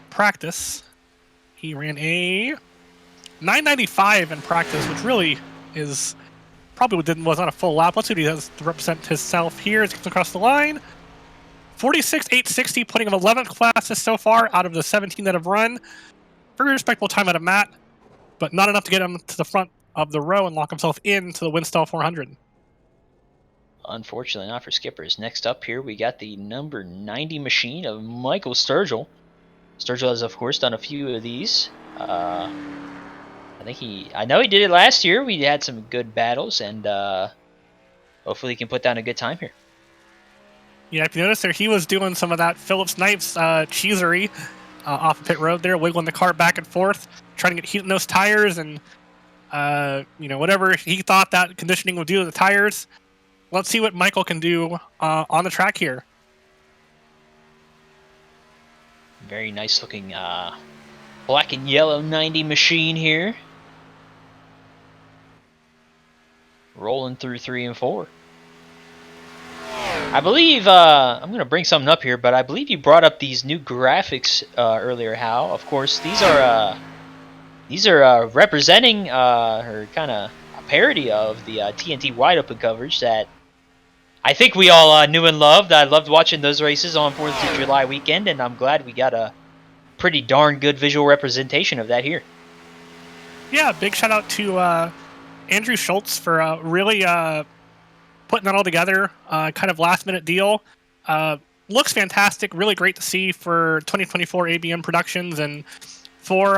S1: practice. He ran a 995 in practice, which really is probably was not a full lap. Let's see what he has to represent himself here as he comes across the line. 46.860, putting him 11th fastest so far out of the 17 that have run. Very respectable time out of Matt, but not enough to get him to the front of the row and lock himself into the Winstel 400.
S2: Unfortunately not for Skippers. Next up here, we got the number 90 machine of Michael Sturgill. Sturgill has, of course, done a few of these. I know he did it last year. We had some good battles, and hopefully he can put down a good time here.
S1: Yeah, if you notice there, he was doing some of that Phillips Snipes cheesery off the pit road there, wiggling the car back and forth, trying to get heat in those tires, and whatever he thought that conditioning would do to the tires. Let's see what Michael can do on the track here.
S2: Very nice looking black and yellow 90 machine here. Rolling through 3 and 4. I believe, I'm going to bring something up here, but I believe you brought up these new graphics earlier, Howe. Of course, these are representing, or kind of a parody of the TNT Wide Open coverage that I think we all knew and loved. I loved watching those races on 4th of July weekend, and I'm glad we got a pretty darn good visual representation of that here.
S1: Yeah, big shout out to Andrew Schultz for really putting that all together, kind of last minute deal. Looks fantastic, really great to see for 2024 ABM Productions and for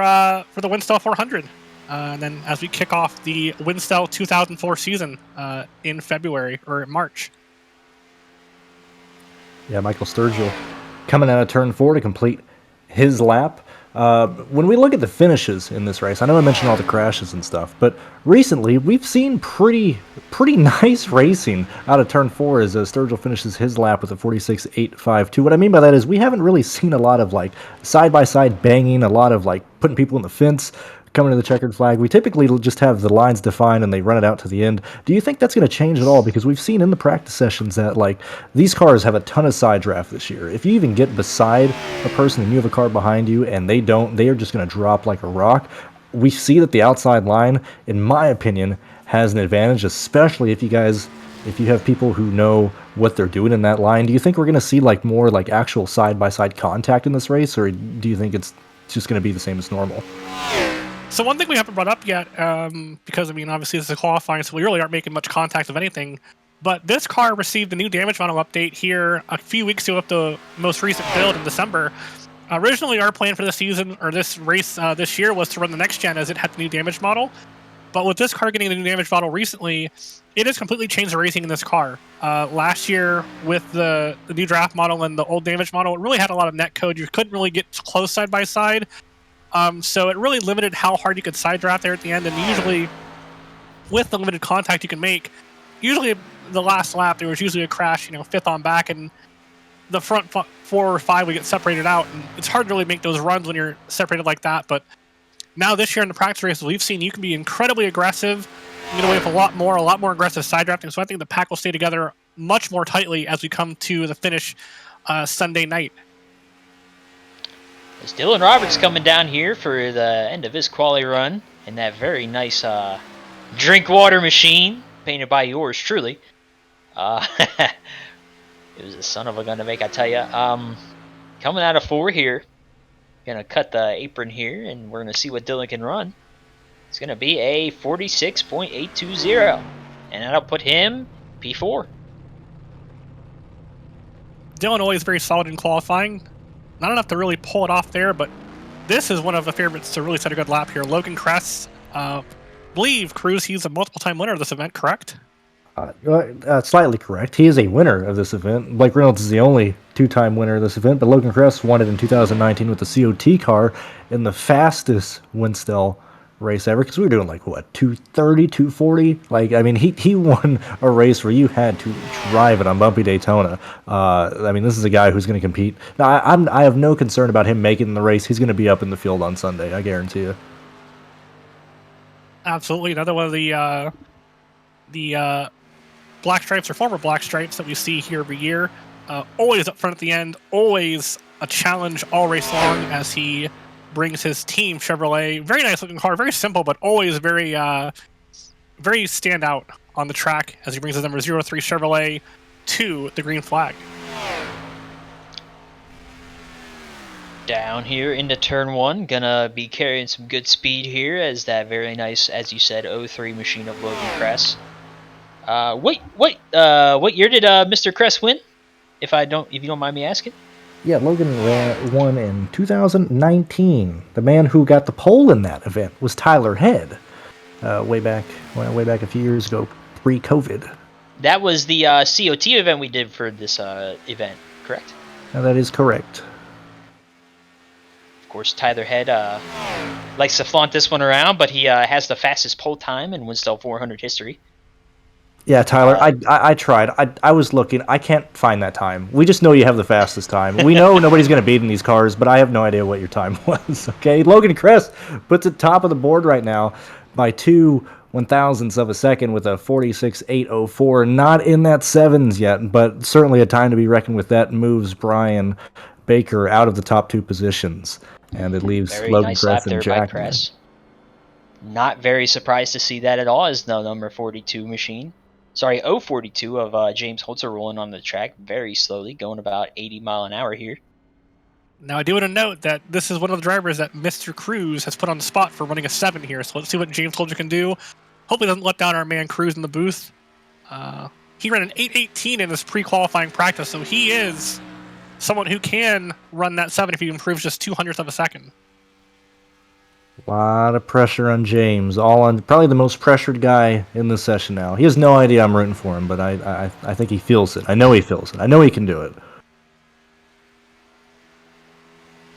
S1: the Winstel 400. And then as we kick off the Winstel 2004 season in February or March.
S3: Yeah, Michael Sturgill coming out of turn 4 to complete his lap. When we look at the finishes in this race, I know I mentioned all the crashes and stuff, but recently we've seen pretty nice racing out of turn 4 as Sturgill finishes his lap with a 46.852. What I mean by that is we haven't really seen a lot of like side-by-side banging, a lot of like putting people in the fence, coming to the checkered flag. We typically just have the lines defined and they run it out to the end. Do you think that's going to change at all? Because we've seen in the practice sessions that like these cars have a ton of side draft this year. If you even get beside a person and you have a car behind you and they don't, they are just going to drop like a rock. We see that the outside line, in my opinion, has an advantage, especially if you have people who know what they're doing in that line. Do you think we're going to see like more like actual side-by-side contact in this race, or do you think it's just going to be the same as normal?
S1: So one thing we haven't brought up yet, because, I mean, obviously this is qualifying, so we really aren't making much contact of anything, but this car received a new damage model update here a few weeks ago with the most recent build in December. Originally, our plan for the season, or this race this year, was to run the next gen as it had the new damage model. But with this car getting the new damage model recently, it has completely changed the racing in this car. Last year, with the new draft model and the old damage model, it really had a lot of net code. You couldn't really get close side by side. So it really limited how hard you could side draft there at the end. And usually, with the limited contact you can make, usually the last lap there was usually a crash, fifth on back, and the front 4 or 5 would get separated out. And it's hard to really make those runs when you're separated like that. But now this year in the practice races, we've seen you can be incredibly aggressive, get away with a lot more aggressive side drafting. So I think the pack will stay together much more tightly as we come to the finish Sunday night.
S2: As Dylan Roberts coming down here for the end of his quali run in that very nice drink water machine painted by yours truly. It was a son of a gun to make, I tell you. Coming out of 4 here. Gonna cut the apron here, and we're gonna see what Dylan can run. It's gonna be a 46.820, and that'll put him P4.
S1: Dylan always very solid in qualifying. Not enough to really pull it off there, but this is one of the favorites to really set a good lap here. Logan Kreutz, believe Cruz, he's a multiple-time winner of this event, correct?
S3: Slightly correct. He is a winner of this event. Blake Reynolds is the only 2-time winner of this event, but Logan Kreutz won it in 2019 with the COT car in the fastest Winstel race ever, because we were doing 230, 240. He won a race where you had to drive it on bumpy Daytona. This is a guy who's going to compete. Now, I have no concern about him making the race. He's going to be up in the field on Sunday, I guarantee you.
S1: Absolutely. Another one of the black stripes or former black stripes that we see here every year. Always up front at the end, always a challenge all race long as he brings his team Chevrolet. Very nice looking car, very simple, but always very stand out on the track as he brings his number 03 Chevrolet to the green flag.
S2: Down here into turn 1, gonna be carrying some good speed here as that very nice, as you said, 03 machine of Logan Kreutz. What year did Mr. Kreutz win? If you don't mind me asking.
S3: Yeah, Logan won in 2019. The man who got the pole in that event was Tyler Head, way back a few years ago, pre-COVID.
S2: That was the COT event we did for this event, correct?
S3: That is correct.
S2: Of course, Tyler Head likes to flaunt this one around, but he has the fastest pole time in Winstel 400 history.
S3: Yeah, Tyler, I tried. I was looking. I can't find that time. We just know you have the fastest time. We know nobody's going to beat in these cars, but I have no idea what your time was. Okay, Logan Kreutz puts it top of the board right now by 2 1,000ths of a second with a 46.804. Not in that sevens yet, but certainly a time to be reckoned with. That moves Brian Baker out of the top 2 positions, and it leaves
S2: very
S3: Logan
S2: nice
S3: Kreutz and Jack.
S2: Not very surprised to see that at all as the number 42 machine. Sorry, 042 of James Holzer rolling on the track very slowly, going about 80 mile an hour here.
S1: Now, I do want to note that this is one of the drivers that Mr. Cruz has put on the spot for running a 7 here, so let's see what James Holzer can do. Hopefully doesn't let down our man Cruz in the booth. He ran an 8:18 in his pre-qualifying practice, so he is someone who can run that 7 if he improves just 200ths of a second.
S3: A lot of pressure on James, all on probably the most pressured guy in this session now. He has no idea I'm rooting for him, but I think he feels it. I know he feels it. I know he can do it.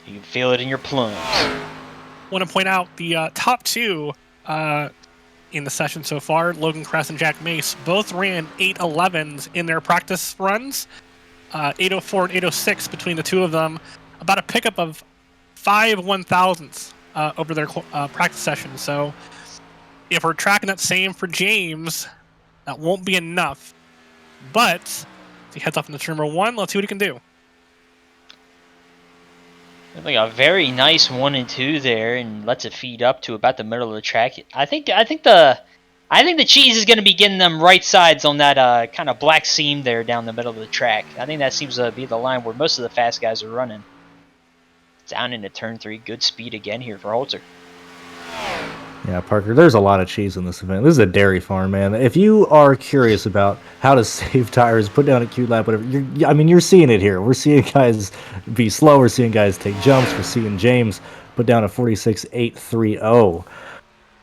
S2: You can feel it in your plums.
S1: I want to point out the top 2 in the session so far, Logan Kreutz and Jack Mace, both ran 8:11s in their practice runs, 8:04 and 8:06 between the two of them, about a pickup of 5 1,000ths. Over their practice session. So if we're tracking that same for James, that won't be enough. But as he heads off into turn number 1, let's see what he can do.
S2: Like a very nice 1 and 2 there, and lets it feed up to about the middle of the track. I think the cheese is going to be getting them right sides on that kind of black seam there down the middle of the track. I think that seems to be the line where most of the fast guys are running. Down into turn 3, good speed again here for Holzer.
S3: Yeah, Parker, there's a lot of cheese in this event. This is a dairy farm, man. If you are curious about how to save tires, put down a Q lap, whatever, you're seeing it here. We're seeing guys be slow. We're seeing guys take jumps. We're seeing James put down a 46.830.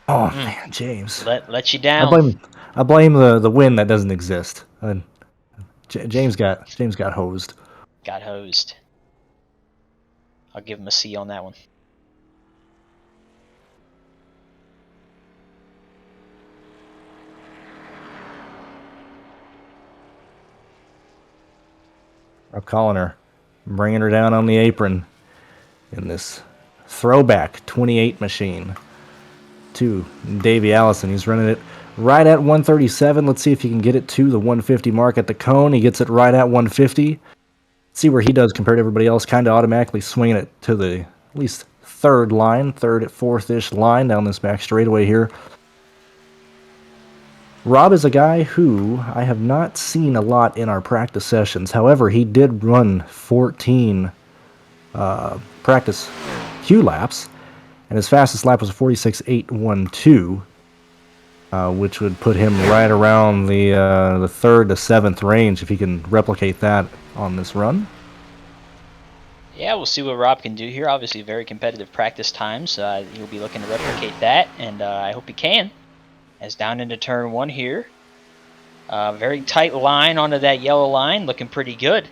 S3: Oh, man, James.
S2: Let you down.
S3: I blame the win that doesn't exist. James got hosed.
S2: Got hosed. I'll give him a C on that one.
S3: I'm calling her. I'm bringing her down on the apron in this throwback 28 machine to Davey Allison. He's running it right at 137. Let's see if he can get it to the 150 mark at the cone. He gets it right at 150. See where he does compared to everybody else. Kind of automatically swinging it to the at least third at fourth-ish line down this back straightaway here. Rob is a guy who I have not seen a lot in our practice sessions. However, he did run 14 practice Q laps, and his fastest lap was 46.812, which would put him right around the third to seventh range if he can replicate that on this run.
S2: Yeah, we'll see what Rob can do here. Obviously, very competitive practice times. He'll be looking to replicate that, and I hope he can. As down into turn 1 here. Very tight line onto that yellow line, looking pretty good.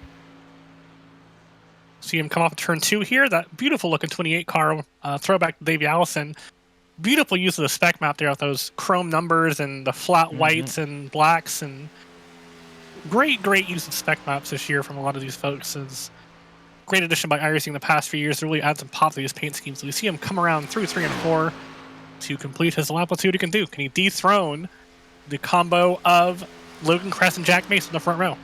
S1: See him come off turn 2 here. That beautiful looking 28 car throwback to Davey Allison. Beautiful use of the spec map there with those chrome numbers and the flat whites and blacks, and great use of spec maps this year from a lot of these folks. It's great addition by iRacing in the past few years to really add some pop to these paint schemes. So we see him come around through 3 and 4 to complete his lap. Let's see what he can do. Can he dethrone the combo of Logan Crest and Jack Mason in the front row?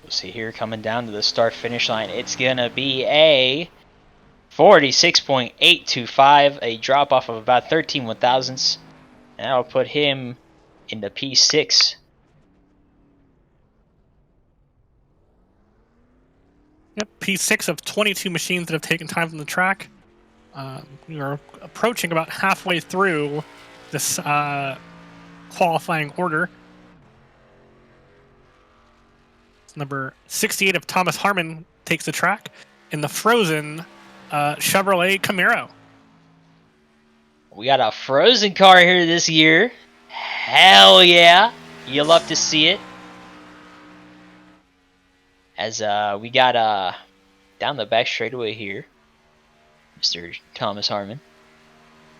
S2: We'll see here coming down to the start-finish line. It's going to be a 46.825, a drop-off of about 13 1/1000ths. And that'll put him in the P6.
S1: Yep, P6 of 22 machines that have taken time from the track. We are approaching about halfway through this qualifying order. Number 68 of Thomas Harmon takes the track in the frozen Chevrolet Camaro.
S2: We got a frozen car here this year. Hell yeah. You'll love to see it. As we got down the back straightaway here, Mr. Thomas Harmon.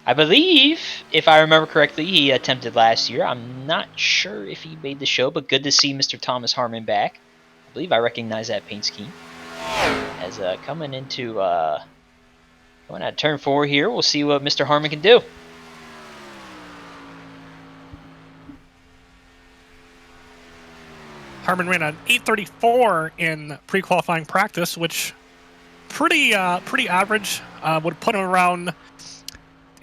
S2: I believe, if I remember correctly, he attempted last year. I'm not sure if he made the show, but good to see Mr. Thomas Harmon back. I believe I recognize that paint scheme. As coming into going at turn 4 here, we'll see what Mr. Harmon can do.
S1: Harmon ran an 8:34 in pre-qualifying practice, which pretty average. Would put him around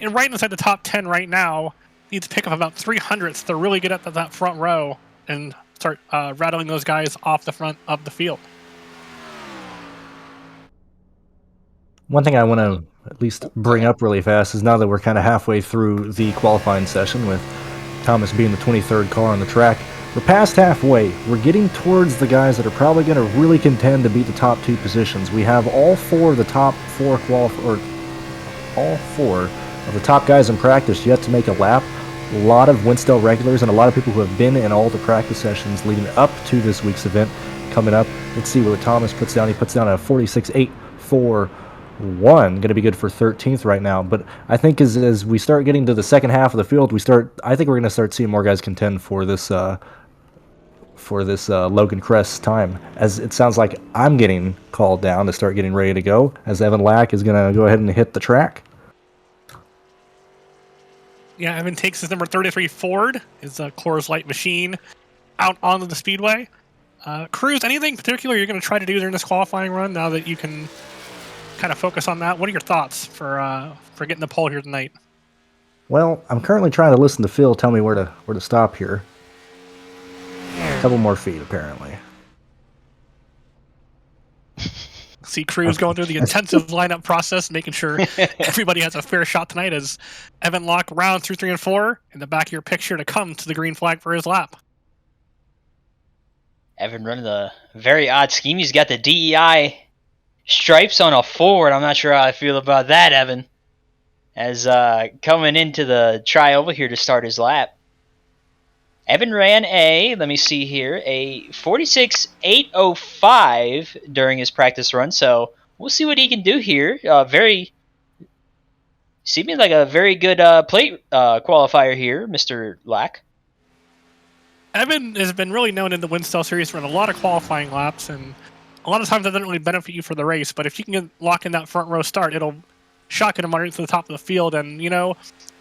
S1: right inside the top 10 right now. Needs to pick up about 300ths to really get up to that front row and start rattling those guys off the front of the field.
S3: One thing I want to at least bring up really fast is now that we're kind of halfway through the qualifying session with Thomas being the 23rd car on the track, we're past halfway. We're getting towards the guys that are probably going to really contend to beat the top 2 positions. We have all 4 of the top 4 all 4 of the top guys in practice yet to make a lap. A lot of Winstel regulars and a lot of people who have been in all the practice sessions leading up to this week's event coming up. Let's see what Thomas puts down. He puts down a 46.841. Going to be good for 13th right now. But I think as we start getting to the second half of the field, I think we're going to start seeing more guys contend for this Logan Crest time, as it sounds like I'm getting called down to start getting ready to go, as Evan Lack is going to go ahead and hit the track.
S1: Yeah, Evan takes his number 33 Ford, his Coors Light machine, out onto the speedway. Cruz, anything particular you're going to try to do during this qualifying run now that you can kind of focus on that? What are your thoughts for getting the pole here tonight?
S3: Well, I'm currently trying to listen to Phil tell me where to stop here. A couple more feet, apparently.
S1: See Cruz going through the intensive lineup process, making sure everybody has a fair shot tonight as Evan Locke round through 3 and 4 in the back of your picture to come to the green flag for his lap.
S2: Evan running a very odd scheme. He's got the DEI stripes on a Ford. I'm not sure how I feel about that, Evan. As coming into the trioval here to start his lap. Evan ran let me see here, a 46.805 during his practice run, so we'll see what he can do here. Seeming like a very good plate qualifier here, Mr. Lack.
S1: Evan has been really known in the Winstel series for a lot of qualifying laps, and a lot of times that doesn't really benefit you for the race. But if you can lock in that front row start, it'll shotgun him right to the top of the field. And,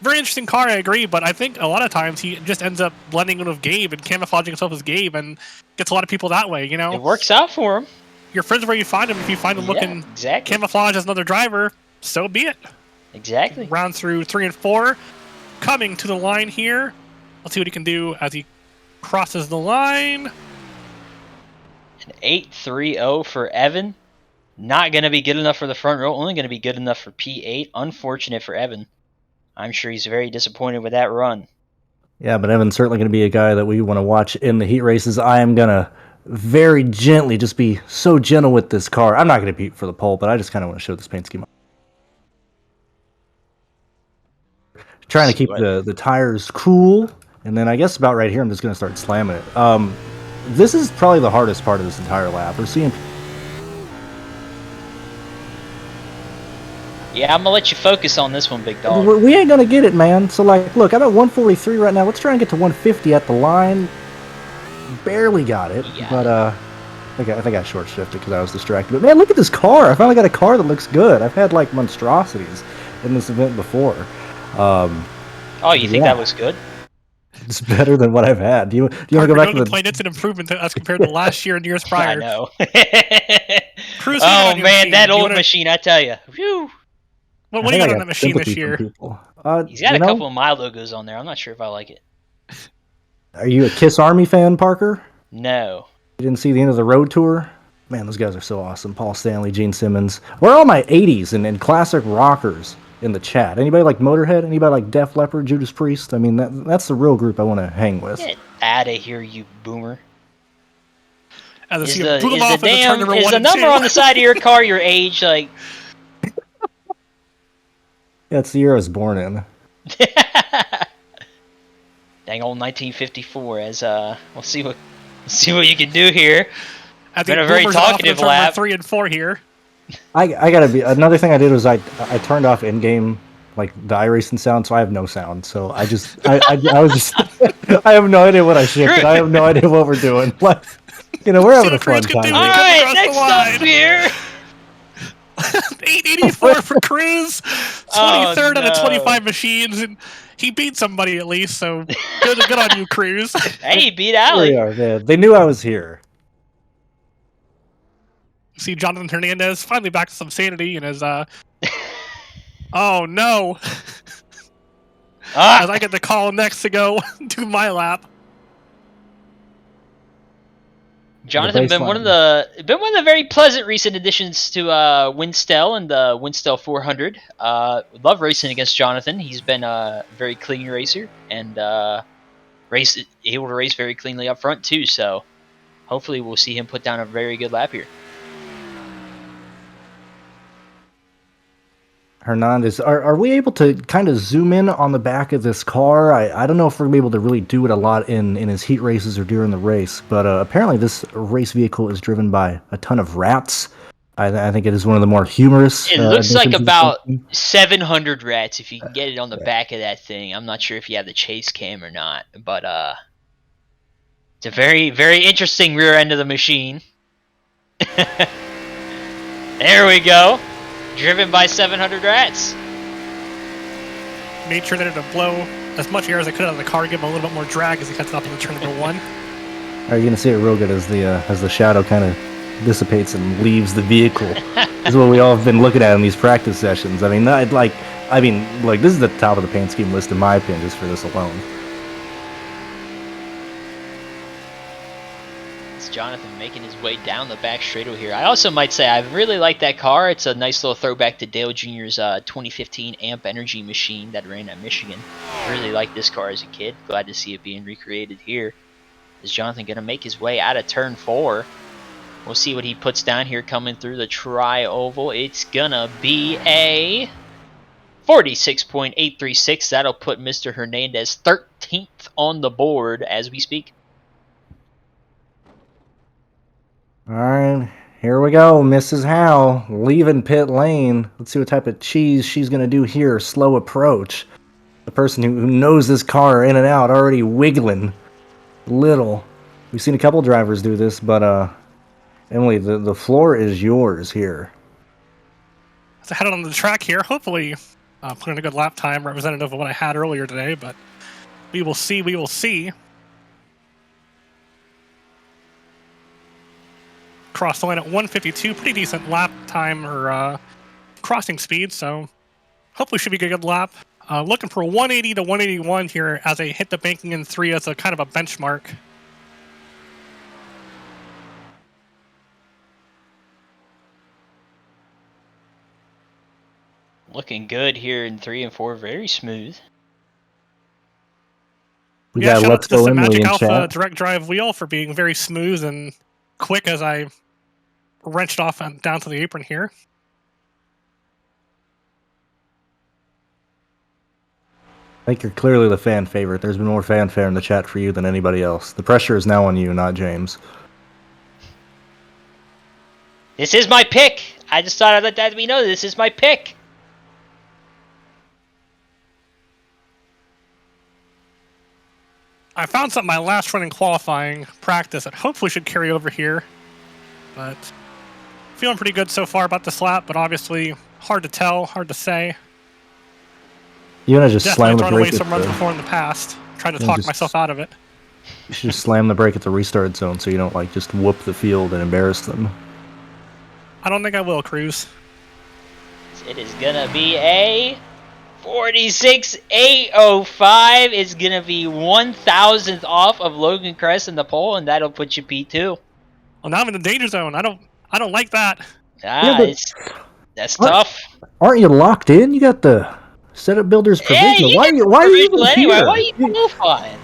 S1: very interesting car, I agree, but I think a lot of times he just ends up blending in with Gabe and camouflaging himself as Gabe and gets a lot of people that way,
S2: It works out for him.
S1: Your friends where you find him. If you find him looking camouflage as another driver, so be it.
S2: Exactly.
S1: Round through 3 and 4. Coming to the line here. Let's see what he can do as he crosses the line.
S2: An 8.30 for Evan. Not going to be good enough for the front row. Only going to be good enough for P8. Unfortunate for Evan. I'm sure he's very disappointed with that run.
S3: Yeah, but Evan's certainly going to be a guy that we want to watch in the heat races. I am going to very gently just be so gentle with this car. I'm not going to compete for the pole, but I just kind of want to show this paint scheme. Trying to keep the tires cool, and then I guess about right here I'm just going to start slamming it. This is probably the hardest part of this entire lap. We're seeing...
S2: Yeah, I'm going to let you focus on this one, big dog.
S3: We ain't going to get it, man. So, like, look, I'm at 143 right now. Let's try and get to 150 at the line. Barely got it, but I think I short shifted because I was distracted. But man, look at this car! I finally got a car that looks good. I've had like monstrosities in this event before.
S2: Oh, you think that was good?
S3: It's better than what I've had. Do you want to go back to the
S1: plane? It's an improvement as compared to last year and years prior.
S2: I know.
S1: Cruz,
S2: oh man, that old machine! I tell you. Whew.
S1: What do you got on that machine this year?
S2: He's got a couple of my logos on there. I'm not sure if I like it.
S3: Are you a Kiss Army fan, Parker?
S2: No.
S3: You didn't see the end of the road tour? Man, those guys are so awesome. Paul Stanley, Gene Simmons. Where are all my 80s and classic rockers in the chat? Anybody like Motorhead? Anybody like Def Leppard, Judas Priest? I mean, that's the real group I want to hang with.
S2: Get out of here, you boomer.
S1: Is
S2: the number on the side of your car your age? Like,
S3: yeah, it's the year I was born in.
S2: Dang old 1954. As we'll see what you can do here. Been a very talkative lap.
S1: 3 and 4 here.
S3: I gotta be. Another thing I did was I turned off in-game like the iRacing sound, so I have no sound. So I was just I have no idea what I shifted. I have no idea what we're doing. Like, we're having a fun time.
S2: All right, next up here.
S1: 884 for Cruz, 23rd out of 25 machines, and he beat somebody at least, so good on you, Cruz.
S2: Hey, he beat Ali.
S3: They knew I was here.
S1: See Jonathan Hernandez finally back to some sanity and his oh no. As I get the call next to go do my lap.
S2: Jonathan been one of the very pleasant recent additions to Winstel and the Winstel 400. Love racing against Jonathan. He's been a very clean racer and able to race very cleanly up front too. So hopefully we'll see him put down a very good lap here.
S3: Hernandez, are we able to kind of zoom in on the back of this car? I don't know if we're going to be able to really do it a lot in his heat races or during the race, but apparently this race vehicle is driven by a ton of rats. I think it is one of the more humorous.
S2: It looks like about 700 rats if you can get it on the back of that thing. I'm not sure if you have the chase cam or not, but it's a very, very interesting rear end of the machine. There we go. Driven by 700 rats.
S1: Made sure that it would blow as much air as I could out of the car, give him a little bit more drag as he cuts up in the turn number 1.
S3: Are you going to see it real good as the shadow kind of dissipates and leaves the vehicle? This is what we all have been looking at in these practice sessions. I mean, this is the top of the paint scheme list in my opinion, just for this alone.
S2: Jonathan making his way down the back straightaway here. I also might say I really like that car. It's a nice little throwback to Dale Jr.'s 2015 AMP Energy machine that ran at Michigan. Really liked this car as a kid. Glad to see it being recreated here. Is Jonathan going to make his way out of turn 4? We'll see what he puts down here coming through the tri-oval. It's going to be a 46.836. That'll put Mr. Hernandez 13th on the board as we speak.
S3: All right, here we go. Mrs. Howe leaving pit lane. Let's see what type of cheese she's going to do here. Slow approach. The person who knows this car in and out already wiggling. Little. We've seen a couple drivers do this, but Emily, the floor is yours here.
S1: So headed on the track here, hopefully putting a good lap time representative of what I had earlier today, but we will see, we will see. Cross the line at 152, pretty decent lap time or crossing speed, so hopefully should be a good lap. Looking for 180 to 181 here as I hit the banking in 3 as a kind of a benchmark.
S2: Looking good here in 3 and 4. Very smooth.
S3: We
S1: Yeah,
S3: got
S1: shout out
S3: Let's
S1: to
S3: Go
S1: the
S3: Emily
S1: Magic
S3: in
S1: Alpha
S3: chat.
S1: direct drive wheel for being very smooth and quick as I wrenched off and down to the apron here.
S3: I think you're clearly the fan favorite. There's been more fanfare in the chat for you than anybody else. The pressure is now on you, not James.
S2: This is my pick. I just thought I'd let that be known. This is my pick.
S1: I found something my last run in qualifying practice that hopefully should carry over here. But feeling pretty good so far about this lap, but obviously hard to tell, hard to say.
S3: You want to just
S1: Definitely
S3: slam the
S1: thrown away
S3: brake
S1: some runs
S3: at the,
S1: before in the past. Trying to
S3: Yeah,
S1: talk
S3: just-
S1: myself out of it.
S3: you should just slam the brake at the restart zone so you don't like just whoop the field and embarrass them.
S1: I don't think I will, Cruz.
S2: It is gonna be a 46.805. It's gonna be 1,000th off of Logan Crest in the pole, and that'll put you P2.
S1: Well, now I'm in the danger zone. I don't like that.
S3: Yeah, but-
S2: That's
S3: What?
S2: tough.
S3: Aren't you locked in? You got the setup builder's provisional.
S2: Yeah,
S3: why are you even
S2: anyway?
S3: here?
S2: Why are you qualifying?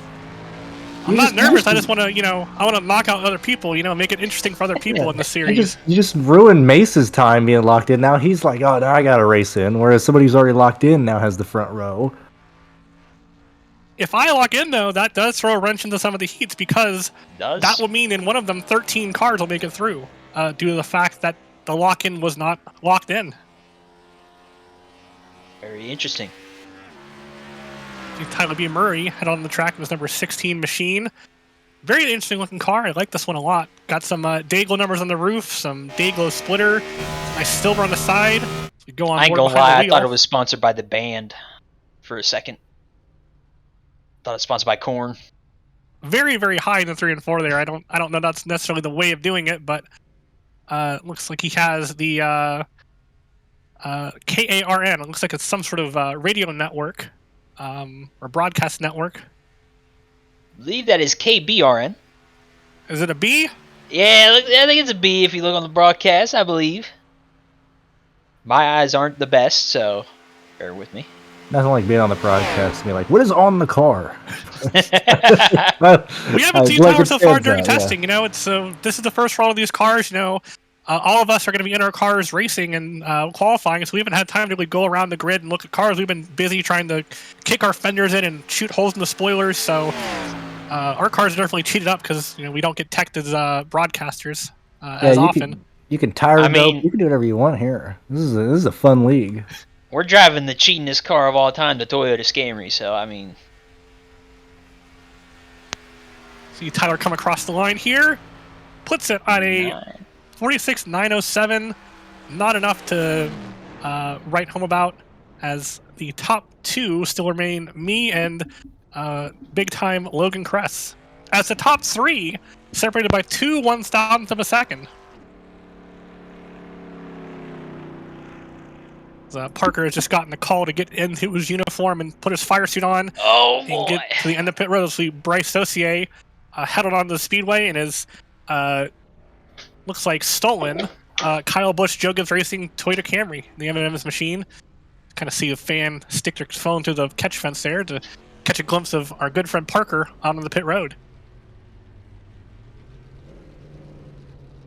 S1: I'm not nervous. I just want to, I want to knock out other people. Make it interesting for other people in the series.
S3: You just ruined Mace's time being locked in. Now he's like, oh, now I got to race in. Whereas somebody who's already locked in now has the front row.
S1: If I lock in, though, that does throw a wrench into some of the heats because
S2: Does.
S1: that will mean in one of them 13 cars will make it through due to the fact that the lock-in was not locked in.
S2: Very interesting.
S1: Tyler B. Murray head on the track in his number 16 machine. Very interesting looking car. I like this one a lot. Got some Dayglow numbers on the roof, some Dayglow splitter, nice silver on the side. We go on
S2: I ain't
S1: board
S2: gonna
S1: behind
S2: lie,
S1: the
S2: I
S1: wheel.
S2: thought it was sponsored by the band for a second. Thought it was sponsored by Korn.
S1: Very, very high in the 3 and 4 there. I don't know that's necessarily the way of doing it, but looks like he has the KARN. It looks like it's some sort of radio network or broadcast network.
S2: I believe that is KBRN.
S1: Is it a B?
S2: Yeah, I think it's a B if you look on the broadcast, I believe. My eyes aren't the best, so bear with me.
S3: Nothing like being on the broadcast and be like, what is on the car?
S1: We haven't seen Tyler so far during testing. It's this is the first for all of these cars. All of us are going to be in our cars racing and qualifying, so we haven't had time to really go around the grid and look at cars. We've been busy trying to kick our fenders in and shoot holes in the spoilers. So our cars are definitely cheated up because we don't get teched as broadcasters as often.
S3: You can tire
S2: I
S3: dope.
S2: mean-
S3: You can do whatever you want here. This is a fun league.
S2: We're driving the cheatingest car of all time, the Toyota Camry, so I mean...
S1: See Tyler come across the line here. Puts it on a 46.907. Not enough to write home about, as the top 2 still remain me and big-time Logan Cress. As the top 3 separated by 2 1/1000th of a second. Parker has just gotten a call to get into his uniform and put his fire suit on
S2: Oh,
S1: and
S2: boy.
S1: get to the end of pit road. So Bryce Saucier headed onto the speedway and is looks like stolen Kyle Busch Joe Gibbs Racing Toyota Camry, the M&M's machine. Kind of see a fan stick their phone through the catch fence there to catch a glimpse of our good friend Parker out on the pit road.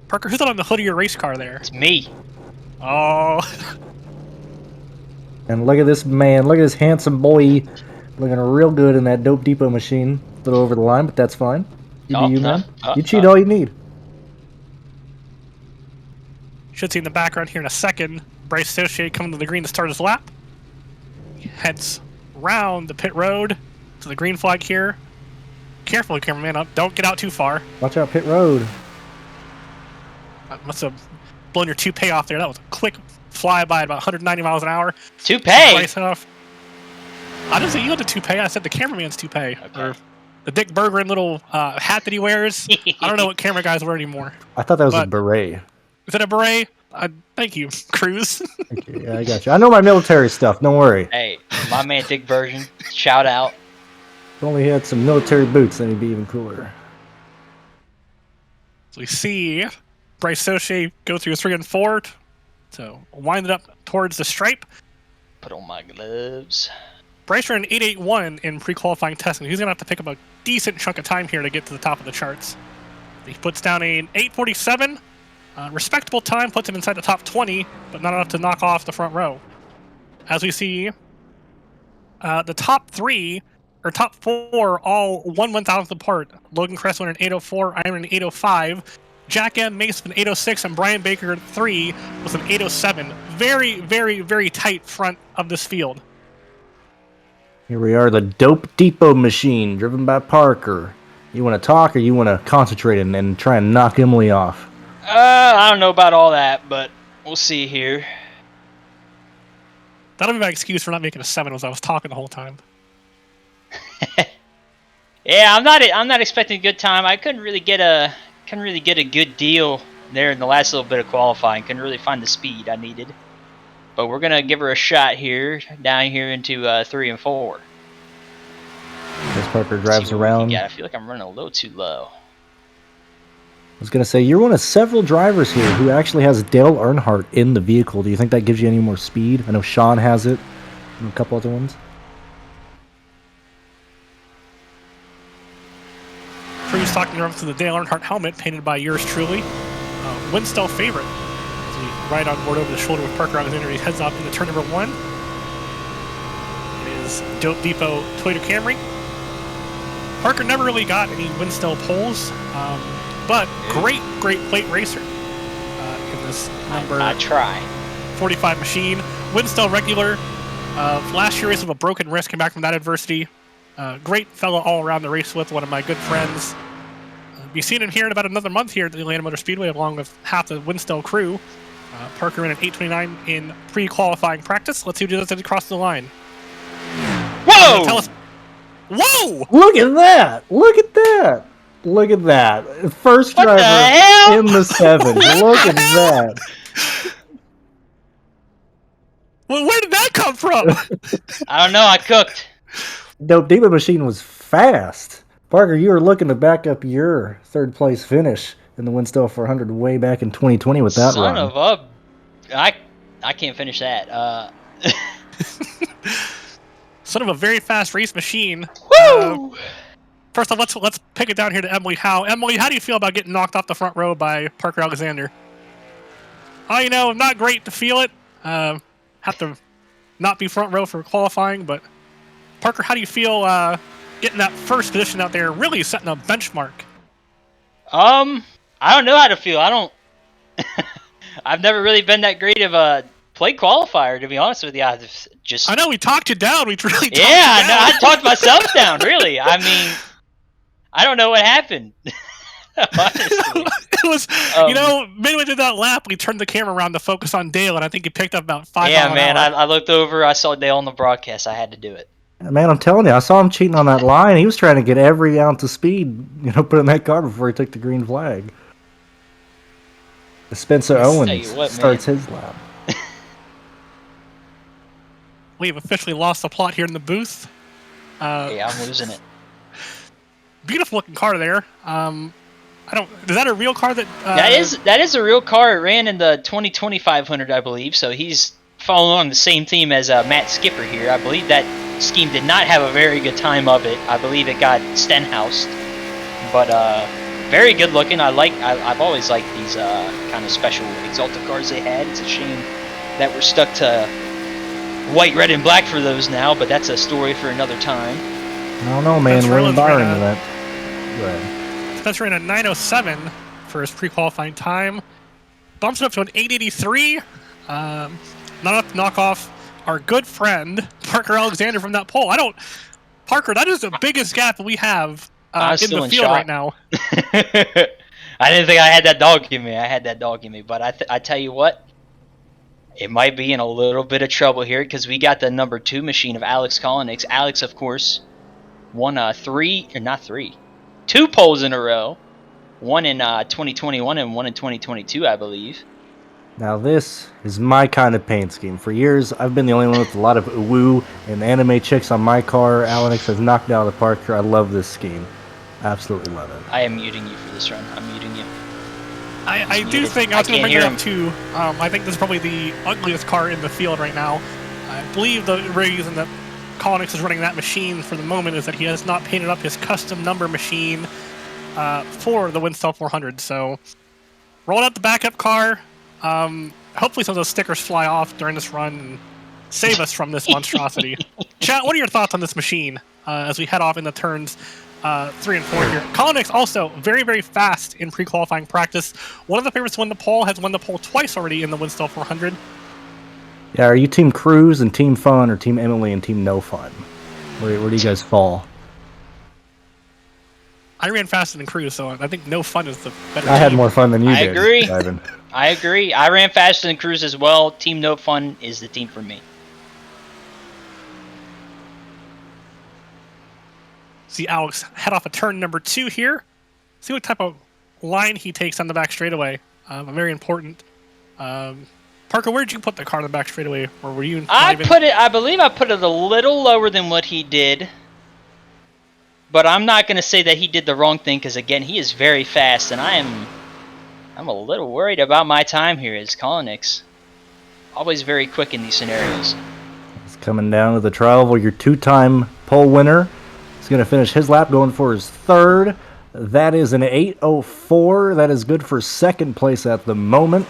S1: Parker, who's on the hood of your race car there?
S2: It's me.
S1: Oh,
S3: And look at this man. Look at this handsome boy. Looking real good in that Dope Depot machine. A little over the line, but that's fine. You
S2: Oh,
S3: do you,
S2: no.
S3: man. You cheat all you need.
S1: should see in the background here in a second. Bryce Saucier coming to the green to start his lap. He heads round the pit road to the green flag here. Careful, cameraman. Don't get out too far.
S3: Watch out, pit road.
S1: I must have blown your toupee off there. That was a quick flyby at about 190 miles an hour.
S2: Toupee?
S1: Bryce off. I didn't say you had the toupee. I said the cameraman's toupee.
S2: Okay.
S1: Or the Dick Berggren little hat that he wears. I don't know what camera guys wear anymore.
S3: I thought that was a beret.
S1: Is it a beret? Thank you, Cruz.
S3: Okay, yeah, I got you. I know my military stuff. Don't worry.
S2: Hey, my man Dick Berggren. Shout out.
S3: If only he had some military boots, then he'd be even cooler.
S1: So we see Bryce Soche go through 3 and 4. So wind it up towards the stripe.
S2: Put on my gloves.
S1: Bryce ran 8.81 in pre-qualifying testing. He's going to have to pick up a decent chunk of time here to get to the top of the charts. He puts down an 8.47. Respectable time, puts him inside the top 20, but not enough to knock off the front row. As we see, the top 3, or top 4, all 1/1000th apart. Logan Crest went an 8.04, I ran an 8.05. Jack M. Mason an 8.06, and Brian Baker 3 was an 8.07. Very, very, very tight front of this field.
S3: Here we are, the Dope Depot machine, driven by Parker. You want to talk, or you want to concentrate and try and knock Emily off?
S2: I don't know about all that, but we'll see here.
S1: That'll be my excuse for not making a 7 was I was talking the whole time.
S2: Yeah, I'm not expecting a good time. I couldn't really get a good deal there in the last little bit of qualifying. Couldn't really find the speed I needed. But we're gonna give her a shot here, down here into 3 and 4.
S3: As Parker drives around.
S2: Yeah, I feel like I'm running a little too low.
S3: I was going to say, you're one of several drivers here who actually has Dale Earnhardt in the vehicle. Do you think that gives you any more speed? I know Sean has it, and a couple other ones.
S1: Cruz talking around to the Dale Earnhardt helmet painted by yours truly. Winstel favorite. As we ride on board over the shoulder with Parker Alexander, he heads off into turn number 1. It is Dope Depot Toyota Camry. Parker never really got any Winstel poles. But great plate racer in this number
S2: I try.
S1: 45 machine. Winstel regular. Last year race with a broken wrist, came back from that adversity. Great fellow all around the race with, one of my good friends. Be seen him here in about another month here at the Atlanta Motor Speedway along with half the Winstel crew. Parker ran an 8.29 in pre-qualifying practice. Let's see who does it across the line.
S2: Whoa!
S1: Tell us. Whoa!
S3: Look at that! Look at that! Look at that. First
S2: What the
S3: driver
S2: hell?
S3: in the 7. Look at that.
S1: Well, where did that come from?
S2: I don't know. I cooked.
S3: Dope Depot machine was fast. Parker, you were looking to back up your 3rd place finish in the Winstel 400 way back in 2020 with that
S2: Son
S3: run.
S2: of a... I can't finish that.
S1: Son of a very fast race machine.
S2: Woo!
S1: First off, let's pick it down here to Emily Howe. Emily, how do you feel about getting knocked off the front row by Parker Alexander? Oh, not great to feel it. Have to not be front row for qualifying, but Parker, how do you feel getting that first position out there, really setting a benchmark?
S2: I don't know how to feel. I don't... I've never really been that great of a plate qualifier, to be honest with you.
S1: I know, we talked you down. We really talked you down.
S2: I talked myself down, really. I mean, I don't know what happened. Honestly.
S1: It was, midway through that lap, we turned the camera around to focus on Dale, and I think he picked up about 5
S2: Yeah,
S1: miles
S2: man,
S1: an hour.
S2: I looked over, I saw Dale on the broadcast. I had to do it.
S3: Man, I'm telling you, I saw him cheating on that line. He was trying to get every ounce of speed, put in that car before he took the green flag. Spencer Owens starts his lap.
S1: We've officially lost the plot here in the booth.
S2: Yeah, I'm losing it.
S1: Beautiful looking car there. Is that a real car that...
S2: that is a real car. It ran in the 2020 500, I believe, so he's following on the same theme as Matt Skipper here. I believe that scheme did not have a very good time of it. I believe it got stenhoused, but very good looking. I've always liked these kind of special Exalta cars they had. It's a shame that we're stuck to white, red, and black for those now, but that's a story for another time.
S3: I don't know, man. William Byron to that. Go ahead.
S1: Spencer ran a 9.07 for his pre-qualifying time. Bumps it up to an 8.83. Not enough to knock off our good friend Parker Alexander from that pole. Parker, that is the biggest gap that we have
S2: I'm
S1: in
S2: still
S1: the
S2: in
S1: field
S2: shock.
S1: right now.
S2: I didn't think I had that dog in me. But I tell you what, it might be in a little bit of trouble here because we got the number 2 machine of Alex Kolonix. Alex, of course, won 2 poles in a row. One in 2021 and one in 2022, I believe.
S3: Now this is my kind of paint scheme. For years, I've been the only one with a lot of woo and anime chicks on my car. Alex has knocked it out of the park here. I love this scheme. Absolutely love it.
S2: I am muting you for this run. I'm muting you.
S1: I do think I was going to bring it up too. I think this is probably the ugliest car in the field right now. I believe the reason that Kolonix is running that machine for the moment is that he has not painted up his custom number machine for the Winstel 400. So rolling out the backup car. Hopefully some of those stickers fly off during this run and save us from this monstrosity. Chat, what are your thoughts on this machine as we head off in the turns 3 and 4 here? Kolonix also very, very fast in pre-qualifying practice. One of the favorites to win the pole, has won the pole twice already in the Winstel 400.
S3: Yeah, are you Team Cruz and Team Fun or Team Emily and Team No Fun? Where do you guys fall?
S1: I ran faster than Cruz, so I think No Fun is the better
S3: I had
S1: team.
S3: more fun than you
S2: I
S3: did.
S2: agree.
S3: Ivan.
S2: I agree. I ran faster than Cruz as well. Team No Fun is the team for me.
S1: See Alex head off a turn number 2 here. See what type of line he takes on the back straightaway. Very important. Parker, where did you put the car on the back straightaway? Or were you?
S2: I believe I put it a little lower than what he did. But I'm not going to say that he did the wrong thing because, again, he is very fast, and I'm a little worried about my time here as Kolonix. Always very quick in these scenarios.
S3: It's coming down to the trial where your 2-time pole winner is going to finish his lap going for his 3rd. That is an 8:04. That is good for 2nd place at the moment.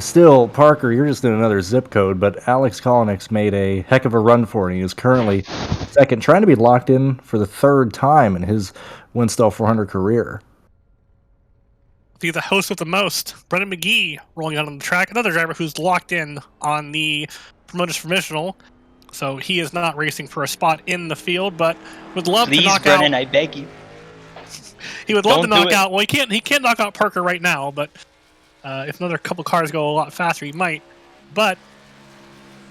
S3: Still, Parker, you're just in another zip code, but Alex Kolonix made a heck of a run for it. He is currently 2nd, trying to be locked in for the 3rd time in his Winstel 400 career.
S1: See the host with the most, Brendan McGee, rolling out on the track. Another driver who's locked in on the Promoters Provisional. So he is not racing for a spot in the field, but would love to knock
S2: Brendan,
S1: out.
S2: I beg you.
S1: He would love to knock out. Well, he can't knock out Parker right now, but if another couple cars go a lot faster, he might. But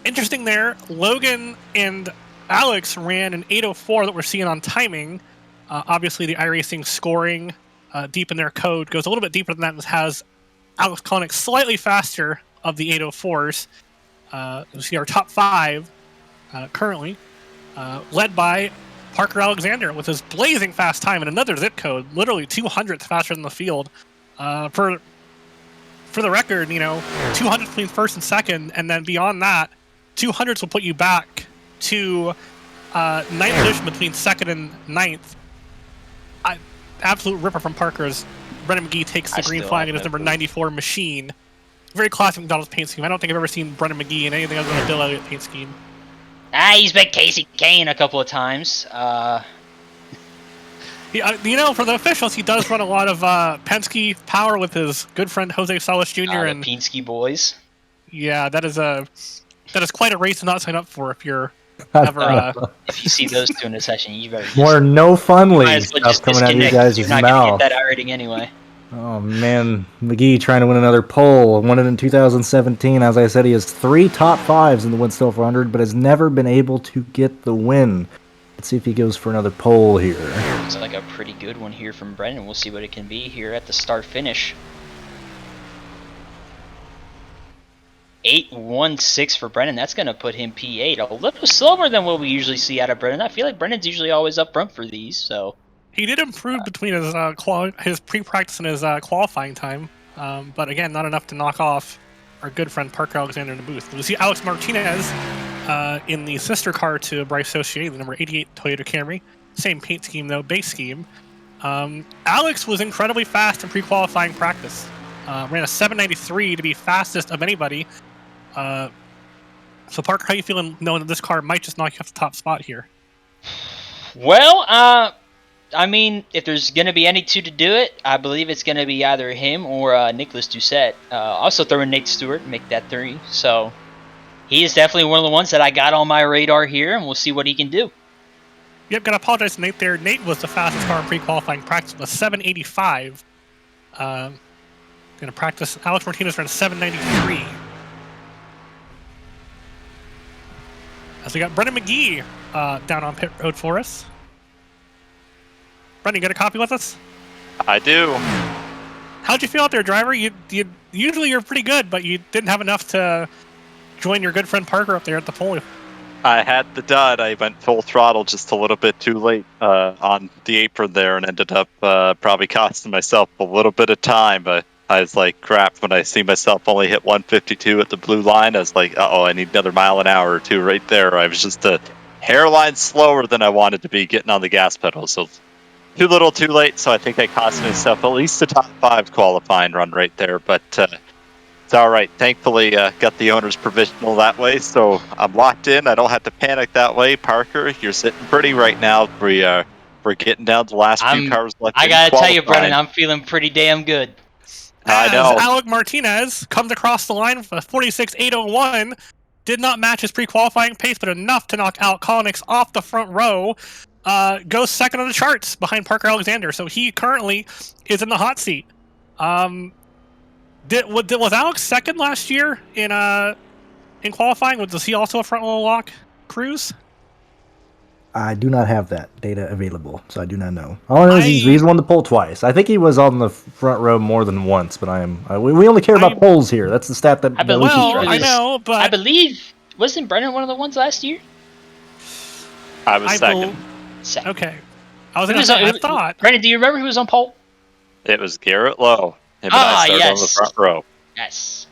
S1: interesting there, Logan and Alex ran an 8:04 that we're seeing on timing. Obviously, the iRacing scoring deep in their code goes a little bit deeper than that and has Alex Kolonix slightly faster of the 8:04s. You see our top 5 currently, led by Parker Alexander with his blazing fast time in another zip code, literally 200th faster than the field. For the record, 200th between 1st and 2nd, and then beyond that, 200s will put you back to 9th position between 2nd and 9th. Absolute ripper from Parker's. Brendan McGee takes the green flag in his number 94 machine. Very classic McDonald's paint scheme. I don't think I've ever seen Brendan McGee in anything other than a Bill Elliott paint scheme.
S2: He's been Casey Kane a couple of times.
S1: For the officials, he does run a lot of Penske power with his good friend Jose Salas Jr. and
S2: Penske boys.
S1: Yeah, that is quite a race to not sign up for if you're ever.
S2: If you see those two in a session, you better.
S3: More no fun league stuff coming out of you guys'
S2: You're not
S3: mouth.
S2: gonna get that rating anyway.
S3: Oh man, McGee trying to win another pole. Won it in 2017. As I said, he has 3 top 5s in the Winstel 400, but has never been able to get the win. Let's see if he goes for another pole here.
S2: Looks like a pretty good one here from Brendan. We'll see what it can be here at the start-finish. 8:16 for Brendan. That's going to put him P8. A little slower than what we usually see out of Brendan. I feel like Brendan's usually always up front for these. So
S1: he did improve between his pre-practice and his qualifying time, but again, not enough to knock off our good friend Parker Alexander in the booth. We see Alex Martinez in the sister car to Bryce Saucier, the number 88 Toyota Camry. Same paint scheme though, base scheme. Alex was incredibly fast in pre-qualifying practice. Ran a 793 to be fastest of anybody. So Parker, how you feeling knowing that this car might just knock you off the top spot here?
S2: Well, I mean, if there's going to be any two to do it, I believe it's going to be either him or Nicholas Doucette. Also throw in Nate Stewart, make that 3. So he is definitely one of the ones that I got on my radar here, and we'll see what he can do.
S1: Yep, gotta apologize to Nate there. Nate was the fastest car in pre-qualifying practice with 785. Gonna practice. Alex Martinez ran 793. As we got Brendan McGee down on pit road for us. Brendan, you got a copy with us?
S4: I do.
S1: How'd you feel out there, driver? You usually you're pretty good, but you didn't have enough to join your good friend Parker up there at the pole.
S4: I had the dud. I went full throttle just a little bit too late on the apron there and ended up probably costing myself a little bit of time. But I was like, crap, when I see myself only hit 152 at the blue line, I was like, uh-oh, I need another mile an hour or two right there. I was just a hairline slower than I wanted to be getting on the gas pedal. So too little, too late. So I think I cost myself at least a top 5 qualifying run right there. But it's all right. Thankfully, got the owner's provisional that way, so I'm locked in. I don't have to panic that way. Parker, you're sitting pretty right now. We're getting down to the last few cars left.
S2: I gotta tell you, Brennan, I'm feeling pretty damn good.
S4: I know.
S1: As Alec Martinez comes across the line with a 46.801, did not match his pre-qualifying pace, but enough to knock out Collins off the front row. Goes second on the charts behind Parker Alexander, so he currently is in the hot seat. Was Alex second last year in qualifying? Was he also a front row lock Cruz?
S3: I do not have that data available, so I do not know. All I know is he's won the pole twice. I think he was on the front row more than once, but we only care about poles here. That's the stat that.
S2: I
S1: know, but
S2: I believe wasn't Brennan one of the ones last year?
S4: I was second.
S1: Okay, I thought.
S2: Brennan, do you remember who was on pole?
S4: It was Garrett Lowe. Him and I started on the front row.
S2: Yes.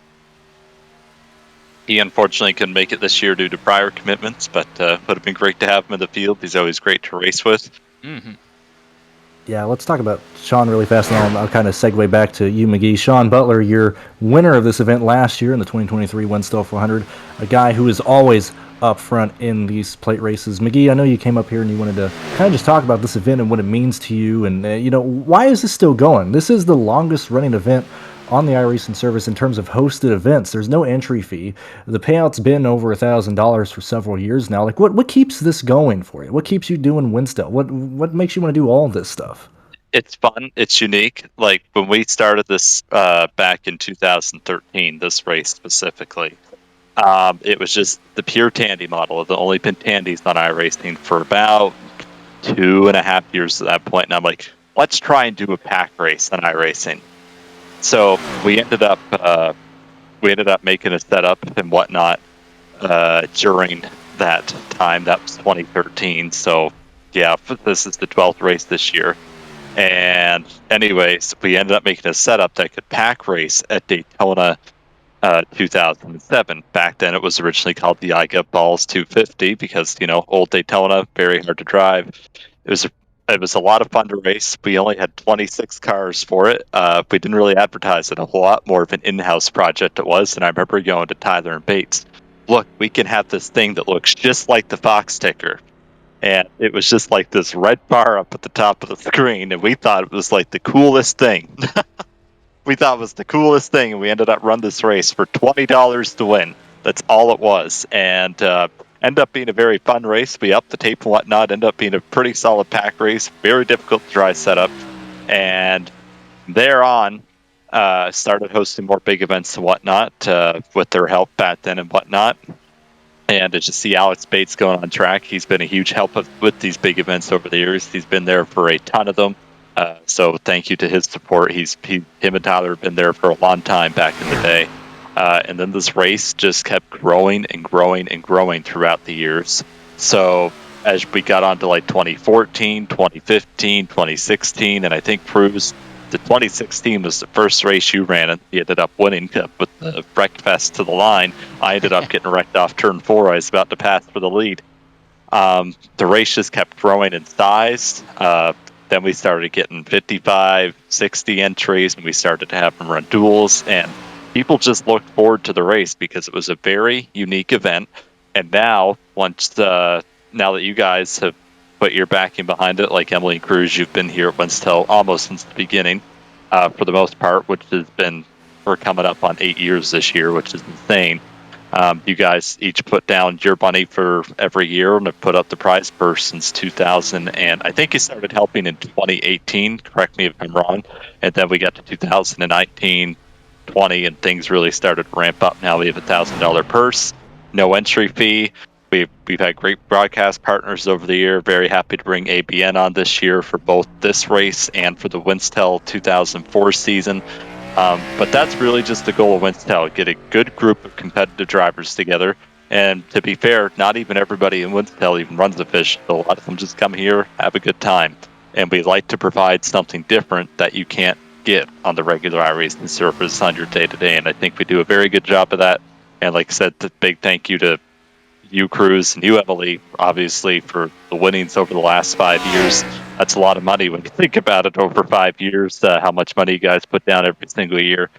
S4: He unfortunately couldn't make it this year due to prior commitments, but would have been great to have him in the field. He's always great to race with.
S2: Mm-hmm.
S3: Yeah, let's talk about Sean really fast, and I'll kind of segue back to you, McGee. Sean Butler, you're winner of this event last year in the 2023 Winstel 400, a guy who is always up front in these plate races. McGee, I know you came up here and you wanted to kind of just talk about this event and what it means to you, and why is this still going? This is the longest running event on the iRacing service in terms of hosted events. There's no entry fee. The payout's been over $1,000 for several years now. Like, what keeps this going for you? What keeps you doing Winstel? What makes you want to do all this stuff?
S4: It's fun. It's unique. Like when we started this back in 2013, this race specifically, it was just the pure tandy model. The only been tandies on iRacing for about 2.5 years at that point. And I'm like, let's try and do a pack race on iRacing. So we ended up making a setup and whatnot during that time. That was 2013. So yeah, this is the 12th race this year. And anyways, we ended up making a setup that could pack race at Daytona 2007. Back then it was originally called the I Get Balls 250 because, old Daytona, very hard to drive. It was a lot of fun to race. We only had 26 cars for it. We didn't really advertise it a whole lot. More of an in-house project it was. And I remember going to Tyler and Bates, look, we can have this thing that looks just like the Fox ticker. And it was just like this red bar up at the top of the screen. And we thought it was like the coolest thing. We thought it was the coolest thing. And we ended up running this race for $20 to win. That's all it was. And ended up being a very fun race. We upped the tape and whatnot. Ended up being a pretty solid pack race. Very difficult to dry setup. And thereon, started hosting more big events and whatnot with their help back then and whatnot. And to just see Alex Bates going on track, he's been a huge help with these big events over the years. He's been there for a ton of them. So thank you to his support. Him and Tyler have been there for a long time back in the day. And then this race just kept growing and growing and growing throughout the years. So as we got on to like 2014, 2015, 2016, and I think Cruz, the 2016 was the first race you ran, and he ended up winning with the breakfast to the line. I ended up getting wrecked off turn 4. I was about to pass for the lead. The race just kept growing in size. Then we started getting 55, 60 entries, and we started to have them run duels, and people just looked forward to the race because it was a very unique event. And now, now that you guys have put your backing behind it, like Emily and Cruz, you've been here at Winstel almost since the beginning, for the most part, which has been, we're coming up on 8 years this year, which is insane. You guys each put down your money for every year and have put up the prize purse since 2000. And I think you started helping in 2018. Correct me if I'm wrong. And then we got to 2019, 20, and things really started to ramp up. Now we have $1,000 purse, no entry fee. We've had great broadcast partners over the year. Very happy to bring ABN on this year for both this race and for the Winstel 2004 season. But that's really just the goal of Winstel, get a good group of competitive drivers together. And to be fair, not even everybody in Winstel even runs a fish. So a lot of them just come here, have a good time. And we like to provide something different that you can't get on the regular iRacing surface on your day-to-day. And I think we do a very good job of that. And like I said, the big thank you to you, Cruz, and you, Emily, obviously, for the winnings over the last 5 years. That's a lot of money when you think about it over 5 years, how much money you guys put down every single year.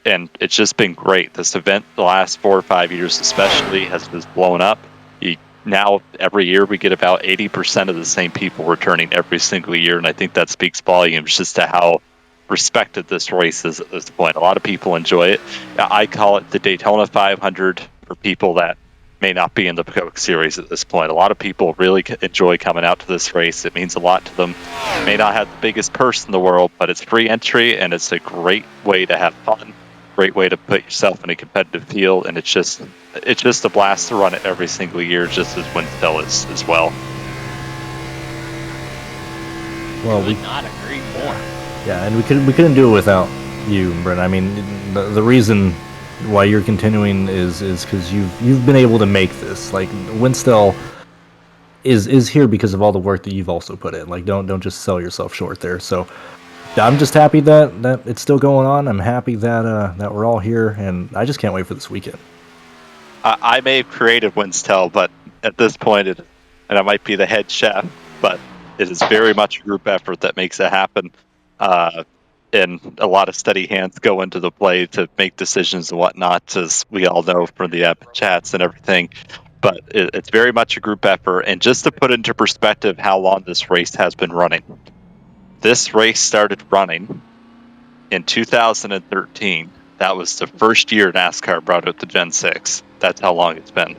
S4: And it's just been great. This event, the last 4 or 5 years especially, has just blown up. Now, every year, we get about 80% of the same people returning every single year, and I think that speaks volumes just to how respected this race is at this point. A lot of people enjoy it. I call it the Daytona 500 for people that may not be in the Coke Series at this point. A lot of people really enjoy coming out to this race. It means a lot to them. May not have the biggest purse in the world, but it's free entry, and it's a great way to have fun, great way to put yourself in a competitive field, and it's just a blast to run it every single year, just as Winstel is as well.
S2: Well, we not agree more.
S3: Yeah, and we couldn't do it without you, Brent. I mean, the reason why you're continuing is because you've been able to make this. Like, Winstel is here because of all the work that you've also put in. Like, don't just sell yourself short there. So I'm just happy that it's still going on. I'm happy that we're all here, and I just can't wait for this weekend.
S4: I may have created Winstel, but at this point, and I might be the head chef, but it is very much a group effort that makes it happen. And a lot of steady hands go into the play to make decisions and whatnot, as we all know from the chats and everything. But it's very much a group effort. And just to put into perspective how long this race has been running, this race started running in 2013. That was the first year NASCAR brought out the Gen 6. That's how long it's been.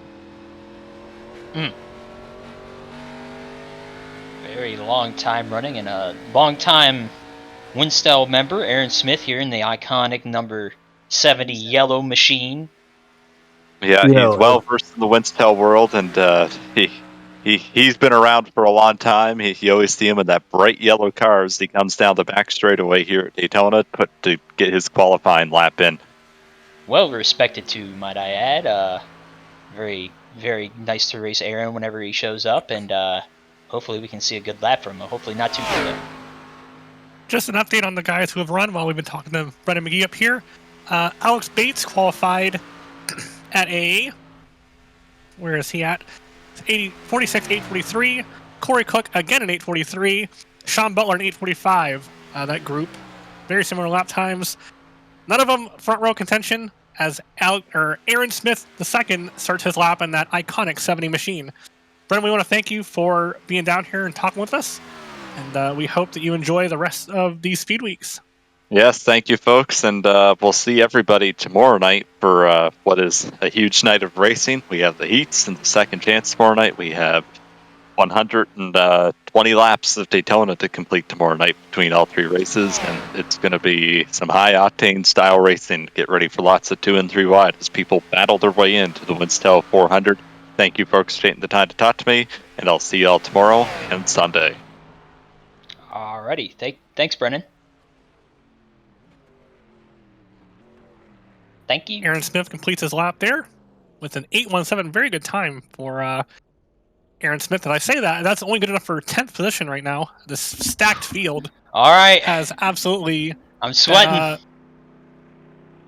S2: Very long time running, and a long time Winstel member, Aaron Smith, here in the iconic number 70 yellow machine.
S4: Yeah, he's well versed in the Winstel world, and he's been around for a long time. You always see him in that bright yellow car as he comes down the back straightaway here at Daytona to get his qualifying lap in.
S2: Well respected too, might I add. Very, very nice to race Aaron whenever he shows up, and hopefully we can see a good lap from him. Hopefully not too good.
S1: Just an update on the guys who have run while we've been talking to Brendan McGee up here. Alex Bates qualified at AA. Where is he at? 46, 843. Corey Cook again in 843. Sean Butler in 845. That group. Very similar lap times. None of them front row contention as Aaron Smith II starts his lap in that iconic 70 machine. Brendan, we want to thank you for being down here and talking with us. And we hope that you enjoy the rest of these speed weeks.
S4: Yes, thank you, folks. And we'll see everybody tomorrow night for what is a huge night of racing. We have the heats and the second chance tomorrow night. We have 120 laps of Daytona to complete tomorrow night between all three races. And it's going to be some high-octane style racing. Get ready for lots of 2 and 3 wide as people battle their way into the Winstel 400. Thank you, folks, for taking the time to talk to me. And I'll see you all tomorrow and Sunday.
S2: Alrighty. Thanks, Brennan. Thank you.
S1: Aaron Smith completes his lap there with an 8:17. Very good time for Aaron Smith. And I say that, that's only good enough for 10th position right now. This stacked field has absolutely...
S2: I'm sweating.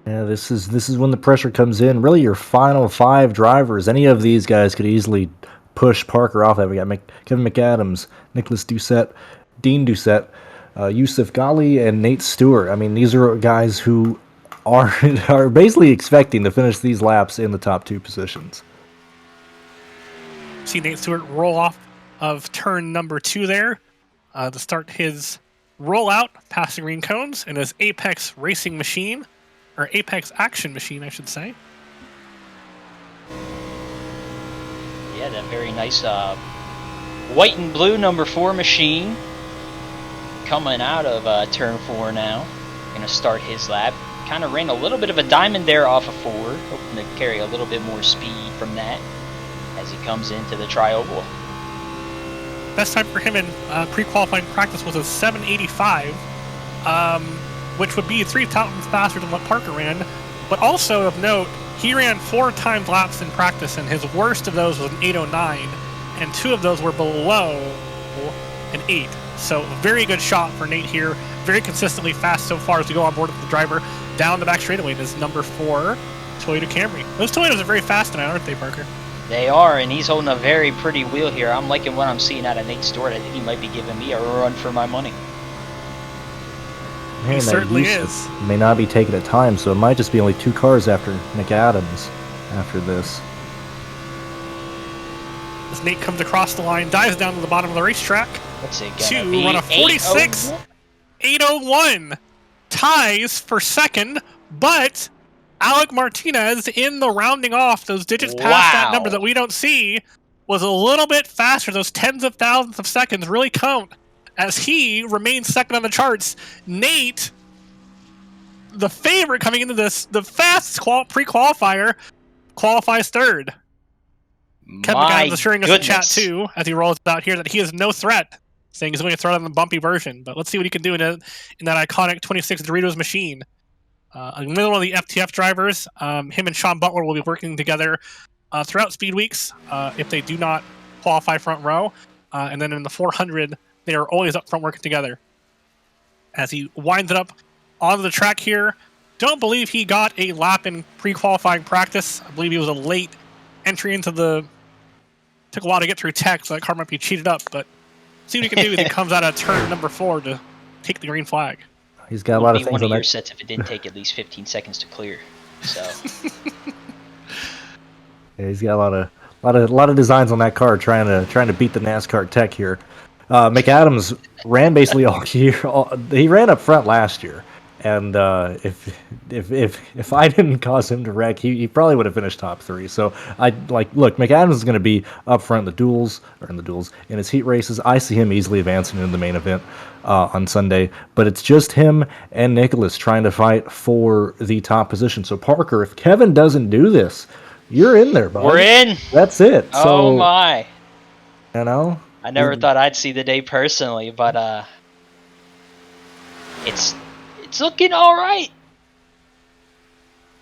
S3: Yeah, this is when the pressure comes in. Really, your final 5 drivers, any of these guys could easily push Parker off that. We got Kevin McAdams, Nicholas Doucette, Dean Doucette, Yusuf Ghali, and Nate Stewart. I mean, these are guys who are basically expecting to finish these laps in the top 2 positions.
S1: See Nate Stewart roll off of turn number 2 there to start his rollout past the green cones in his Apex Racing machine, or Apex Action machine, I should say.
S2: Yeah, that very nice white and blue number 4 machine coming out of turn 4 now. Gonna start his lap. Kind of ran a little bit of a diamond there off of 4, hoping to carry a little bit more speed from that as he comes into the tri-oval.
S1: Best time for him in pre-qualifying practice was a 7:85, which would be 3 times faster than what Parker ran. But also of note, he ran 4 times laps in practice, and his worst of those was an 8:09, and 2 of those were below an 8. So a very good shot for Nate here. Very consistently fast so far as we go on board with the driver down the back straightaway in his number 4 Toyota Camry. Those Toyotas are very fast tonight, aren't they, Parker?
S2: They are, and he's holding a very pretty wheel here. I'm liking what I'm seeing out of Nate Stewart. I think he might be giving me a run for my money.
S3: Man,
S1: He certainly
S3: that
S1: is.
S3: may not be taking at time, so it might just be only 2 cars after McAdams after this.
S1: As Nate comes across the line, dives down to the bottom of the racetrack
S2: What's it
S1: to
S2: gonna be?
S1: run a 46. 8:01 ties for second, but Alec Martinez in the rounding off, those digits past that number that we don't see, was a little bit faster. Those tens of thousands of seconds really count as he remains second on the charts. Nate, the favorite coming into this, the fastest pre-qualifier, qualifies third. Kevin McAdams assuring us in chat too, as he rolls out here, that he is no threat, saying he's going to throw it on the bumpy version. But let's see what he can do in that iconic 26 Doritos machine. Another one of the FTF drivers, him and Sean Butler will be working together throughout speed weeks if they do not qualify front row. And then in the 400, they are always up front working together. As he winds it up onto the track here, don't believe he got a lap in pre-qualifying practice. I believe he was a late entry into the... Took a while to get through tech, so that car might be cheated up, but see what he can do as he comes out of turn number 4 to take the green flag.
S3: He's got a lot of things
S2: one
S3: on
S2: of your
S3: that.
S2: sets if it didn't take at least 15 seconds to clear. So
S3: Yeah, he's got a lot of designs on that car trying to beat the NASCAR tech here. McAdams ran basically all year. He ran up front last year, and if I didn't cause him to wreck, he probably would have finished top 3. So look, McAdams is going to be up front in in his heat races. I see him easily advancing into the main event on Sunday, but it's just him and Nicholas trying to fight for the top position. So Parker, if Kevin doesn't do this, you're in there, bud.
S2: we're in.
S3: That's it. So,
S2: Oh my!
S3: You know,
S2: I never thought I'd see the day personally, but it's looking all right.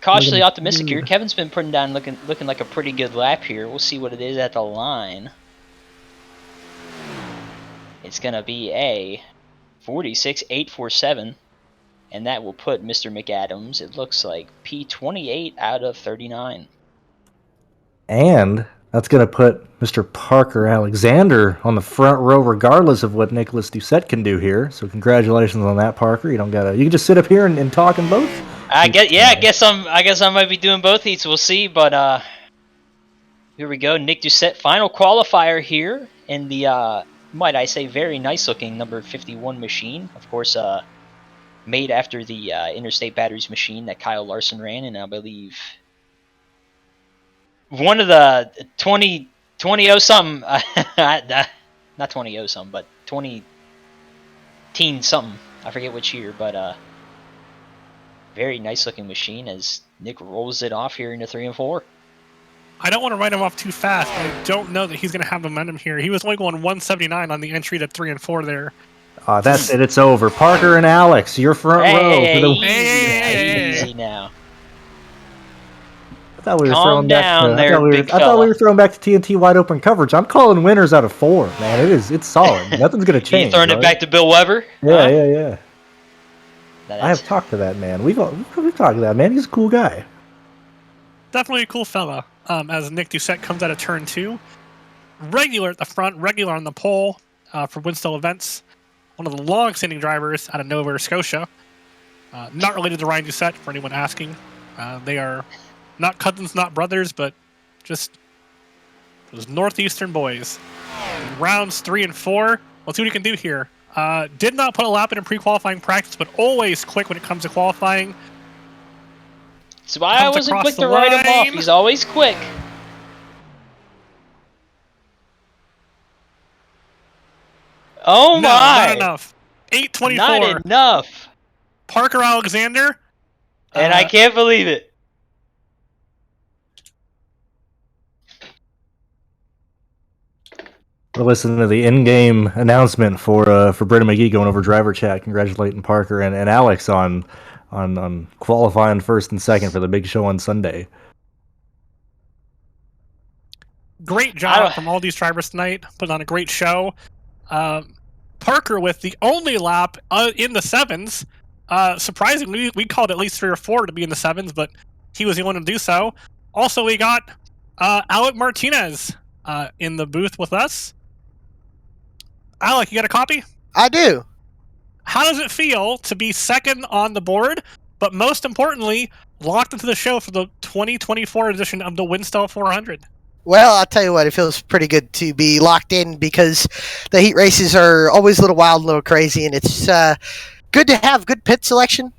S2: Cautiously optimistic here. Kevin's been putting down looking like a pretty good lap here. We'll see what it is at the line. It's gonna be a 46.847, and that will put Mr. McAdams, it looks like, P28 out of 39.
S3: and that's going to put Mr. Parker Alexander on the front row, regardless of what Nicholas Doucette can do here. So congratulations on that, Parker. You don't gotta. You can just sit up here and talk in both.
S2: I guess I might be doing both heats. We'll see, but here we go. Nick Doucette, final qualifier here in the might I say very nice looking number 51 machine. Of course, made after the Interstate Batteries machine that Kyle Larson ran, and I believe one of the 20 something, not 20 something, but 20 teen something. I forget which year, but very nice looking machine as Nick rolls it off here into 3 and 4.
S1: I don't want to write him off too fast, but I don't know that he's going to have momentum here. He was only going 179 on the entry to 3 and 4 there.
S3: That's it. It's over. Parker and Alex, your front row. For the...
S2: Easy now.
S3: I thought we were
S2: Calm
S3: throwing
S2: down
S3: back.
S2: there,
S3: I thought we were throwing back to TNT wide open coverage. I'm calling winners out of 4, man. It's solid. Nothing's going to change.
S2: You throwing it back to Bill Weber?
S3: Yeah,
S2: huh?
S3: yeah. I have talked to that man. We've talked to that man. He's a cool guy.
S1: Definitely a cool fella. As Nick Doucette comes out of turn 2. Regular at the front, regular on the pole for Winstel Events. One of the long-standing drivers out of Nova Scotia. Not related to Ryan Doucette, for anyone asking. They are not cousins, not brothers, but just those northeastern boys. Rounds 3 and 4. Let's see what he can do here. Did not put a lap in pre-qualifying practice, but always quick when it comes to qualifying.
S2: That's why I wasn't quick to write him off. He's always quick. Oh
S1: No,
S2: my!
S1: not enough. 8:24.
S2: Not enough.
S1: Parker Alexander.
S2: And I can't believe it.
S3: We're listening to the in-game announcement for Brendan McGee going over driver chat, congratulating Parker and Alex on qualifying first and second for the big show on Sunday.
S1: Great job from all these drivers tonight. Put on a great show. Parker with the only lap in the sevens. Surprisingly, we called at least 3 or 4 to be in the sevens, but he was the one to do so. Also, we got Alec Martinez in the booth with us. Alec, you got a copy?
S5: I do.
S1: How does it feel to be second on the board, but most importantly, locked into the show for the 2024 edition of the Winstel 400?
S5: Well, I'll tell you what, it feels pretty good to be locked in because the heat races are always a little wild, a little crazy, and it's good to have good pit selection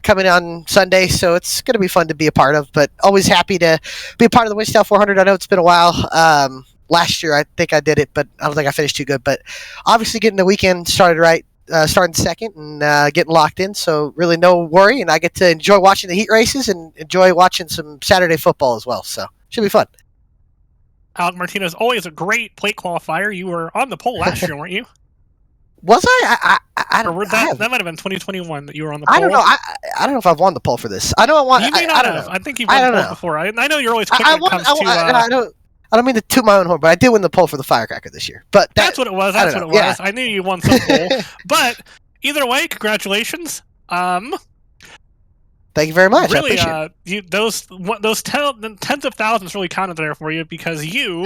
S5: coming on Sunday, so it's going to be fun to be a part of, but always happy to be a part of the Winstel 400. I know it's been a while. Last year, I think I did it, but I don't think I finished too good, but obviously getting the weekend started right, starting second and getting locked in, so really no worry, and I get to enjoy watching the heat races and enjoy watching some Saturday football as well, so should be fun.
S1: Alec Martinez, always a great plate qualifier. You were on the pole last year, weren't you?
S5: Was I? I don't.
S1: That might have been 2021 that you were on the pole.
S5: I don't know. I don't know if I've won the pole for this. I know I won.
S1: You may not have. I think you've won the pole before. I know you're always quick when it comes to.
S5: I don't mean to toot my own horn, but I did win the pole for the firecracker this year. But
S1: that's what it was. That's what it was. Yeah. I knew you won some pole. But either way, congratulations.
S5: Thank you very much.
S1: Really, those tens of thousands really counted there for you because you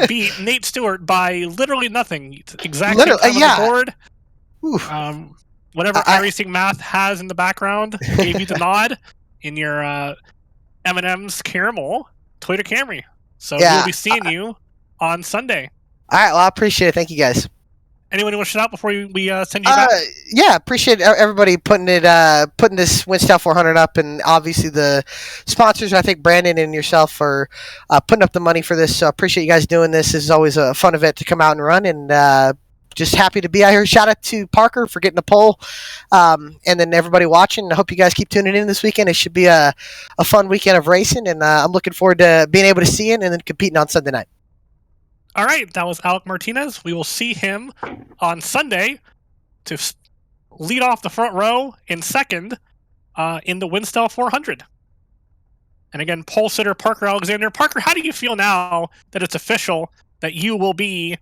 S1: beat Nate Stewart by literally nothing. Exactly on the board. Whatever iRacing math has in the background gave you the nod in your M&M's Caramel Toyota Camry. So we'll be seeing you on Sunday.
S5: All right. Well, I appreciate it. Thank you, guys.
S1: Anyone want to shout out before we send you back?
S5: Yeah, appreciate everybody putting this Winstel 400 up, and obviously the sponsors. I think Brandon and yourself are putting up the money for this. So I appreciate you guys doing this. This is always a fun event to come out and run, and just happy to be out here. Shout out to Parker for getting the pole, and then everybody watching. I hope you guys keep tuning in this weekend. It should be a fun weekend of racing, and I'm looking forward to being able to see it and then competing on Sunday night.
S1: All right, that was Alec Martinez. We will see him on Sunday to lead off the front row in second in the Winstel 400. And again, pole sitter Parker Alexander. Parker, how do you feel now that it's official that you will be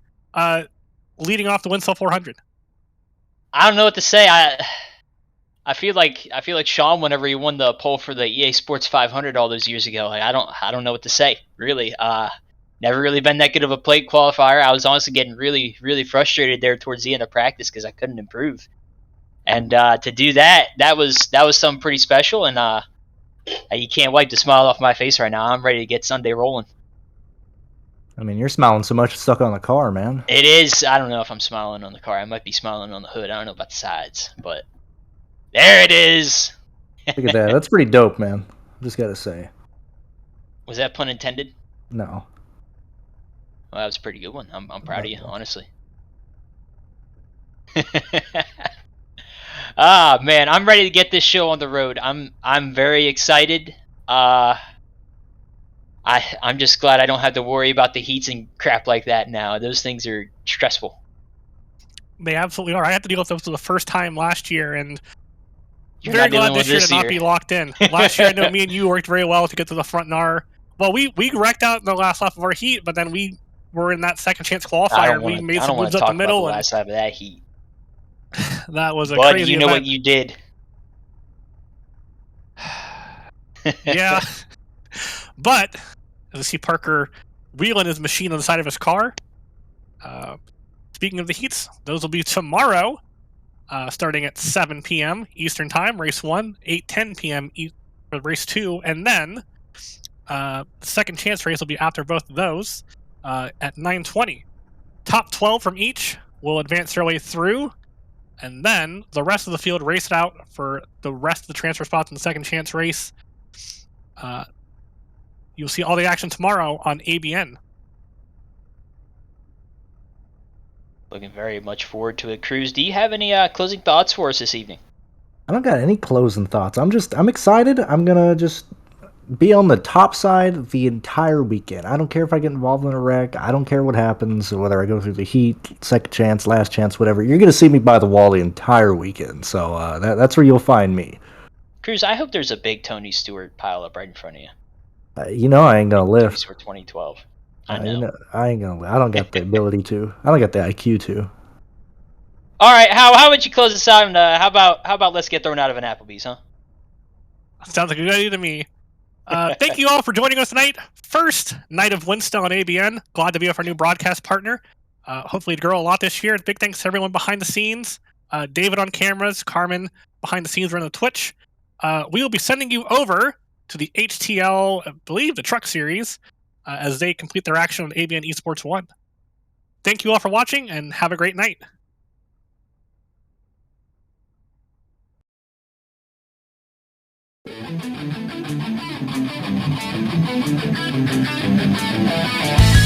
S1: leading off the Winstel 400?
S2: I don't know what to say. I feel like Sean whenever he won the pole for the EA Sports 500 all those years ago. Like, I don't know what to say, really. Never really been that good of a plate qualifier. I was honestly getting really, really frustrated there towards the end of practice because I couldn't improve. And to do that was something pretty special. And you can't wipe the smile off my face right now. I'm ready to get Sunday rolling.
S3: I mean, you're smiling so much it's stuck on the car, man.
S2: It is. I don't know if I'm smiling on the car. I might be smiling on the hood. I don't know about the sides, but there it is.
S3: Look at that. That's pretty dope, man. Just gotta say.
S2: Was that pun intended?
S3: No.
S2: Well, that was a pretty good one. I'm proud of you, honestly. Man, I'm ready to get this show on the road. I'm very excited. I'm just glad I don't have to worry about the heats and crap like that now. Those things are stressful.
S1: They absolutely are. I had to deal with those for the first time last year, and
S2: You're
S1: very glad this year to not be locked in. Last year, I know me and you worked very well to get to the front NAR. Well, we wrecked out in the last lap of our heat, but then we were in that second chance qualifier. We made some moves up the middle.
S2: The last lap of that heat.
S1: That was a
S2: But
S1: crazy
S2: you know
S1: event.
S2: what you did.
S1: Yeah. But as you see Parker wheeling his machine on the side of his car. Speaking of the heats, those will be tomorrow, starting at 7 p.m. Eastern Time, race 1, 8:10 p.m. for race 2, and then the second chance race will be after both of those at 9:20. Top 12 from each will advance their way through, and then the rest of the field race it out for the rest of the transfer spots in the second chance race. You'll see all the action tomorrow on ABN.
S2: Looking very much forward to it. Cruz, do you have any closing thoughts for us this evening?
S3: I don't got any closing thoughts. I'm excited. I'm gonna just be on the top side the entire weekend. I don't care if I get involved in a wreck. I don't care what happens, whether I go through the heat, second chance, last chance, whatever. You're gonna see me by the wall the entire weekend. So that's where you'll find me.
S2: Cruz, I hope there's a big Tony Stewart pile up right in front of you.
S3: I ain't gonna
S2: Tony
S3: lift.
S2: Stewart 2012. I know.
S3: I ain't gonna. I don't got the ability to. I don't got the IQ to.
S2: All right, how would you close this out? And how about let's get thrown out of an Applebee's, huh?
S1: Sounds like a good idea to me. Thank you all for joining us tonight. First night of Winstel on ABN. Glad to be with our new broadcast partner. Hopefully to grow a lot this year. Big thanks to everyone behind the scenes. David on cameras, Carmen behind the scenes running the Twitch. We will be sending you over to the HTL, I believe the Truck Series, as they complete their action on ABN Esports 1. Thank you all for watching, and have a great night.
S6: Thank you.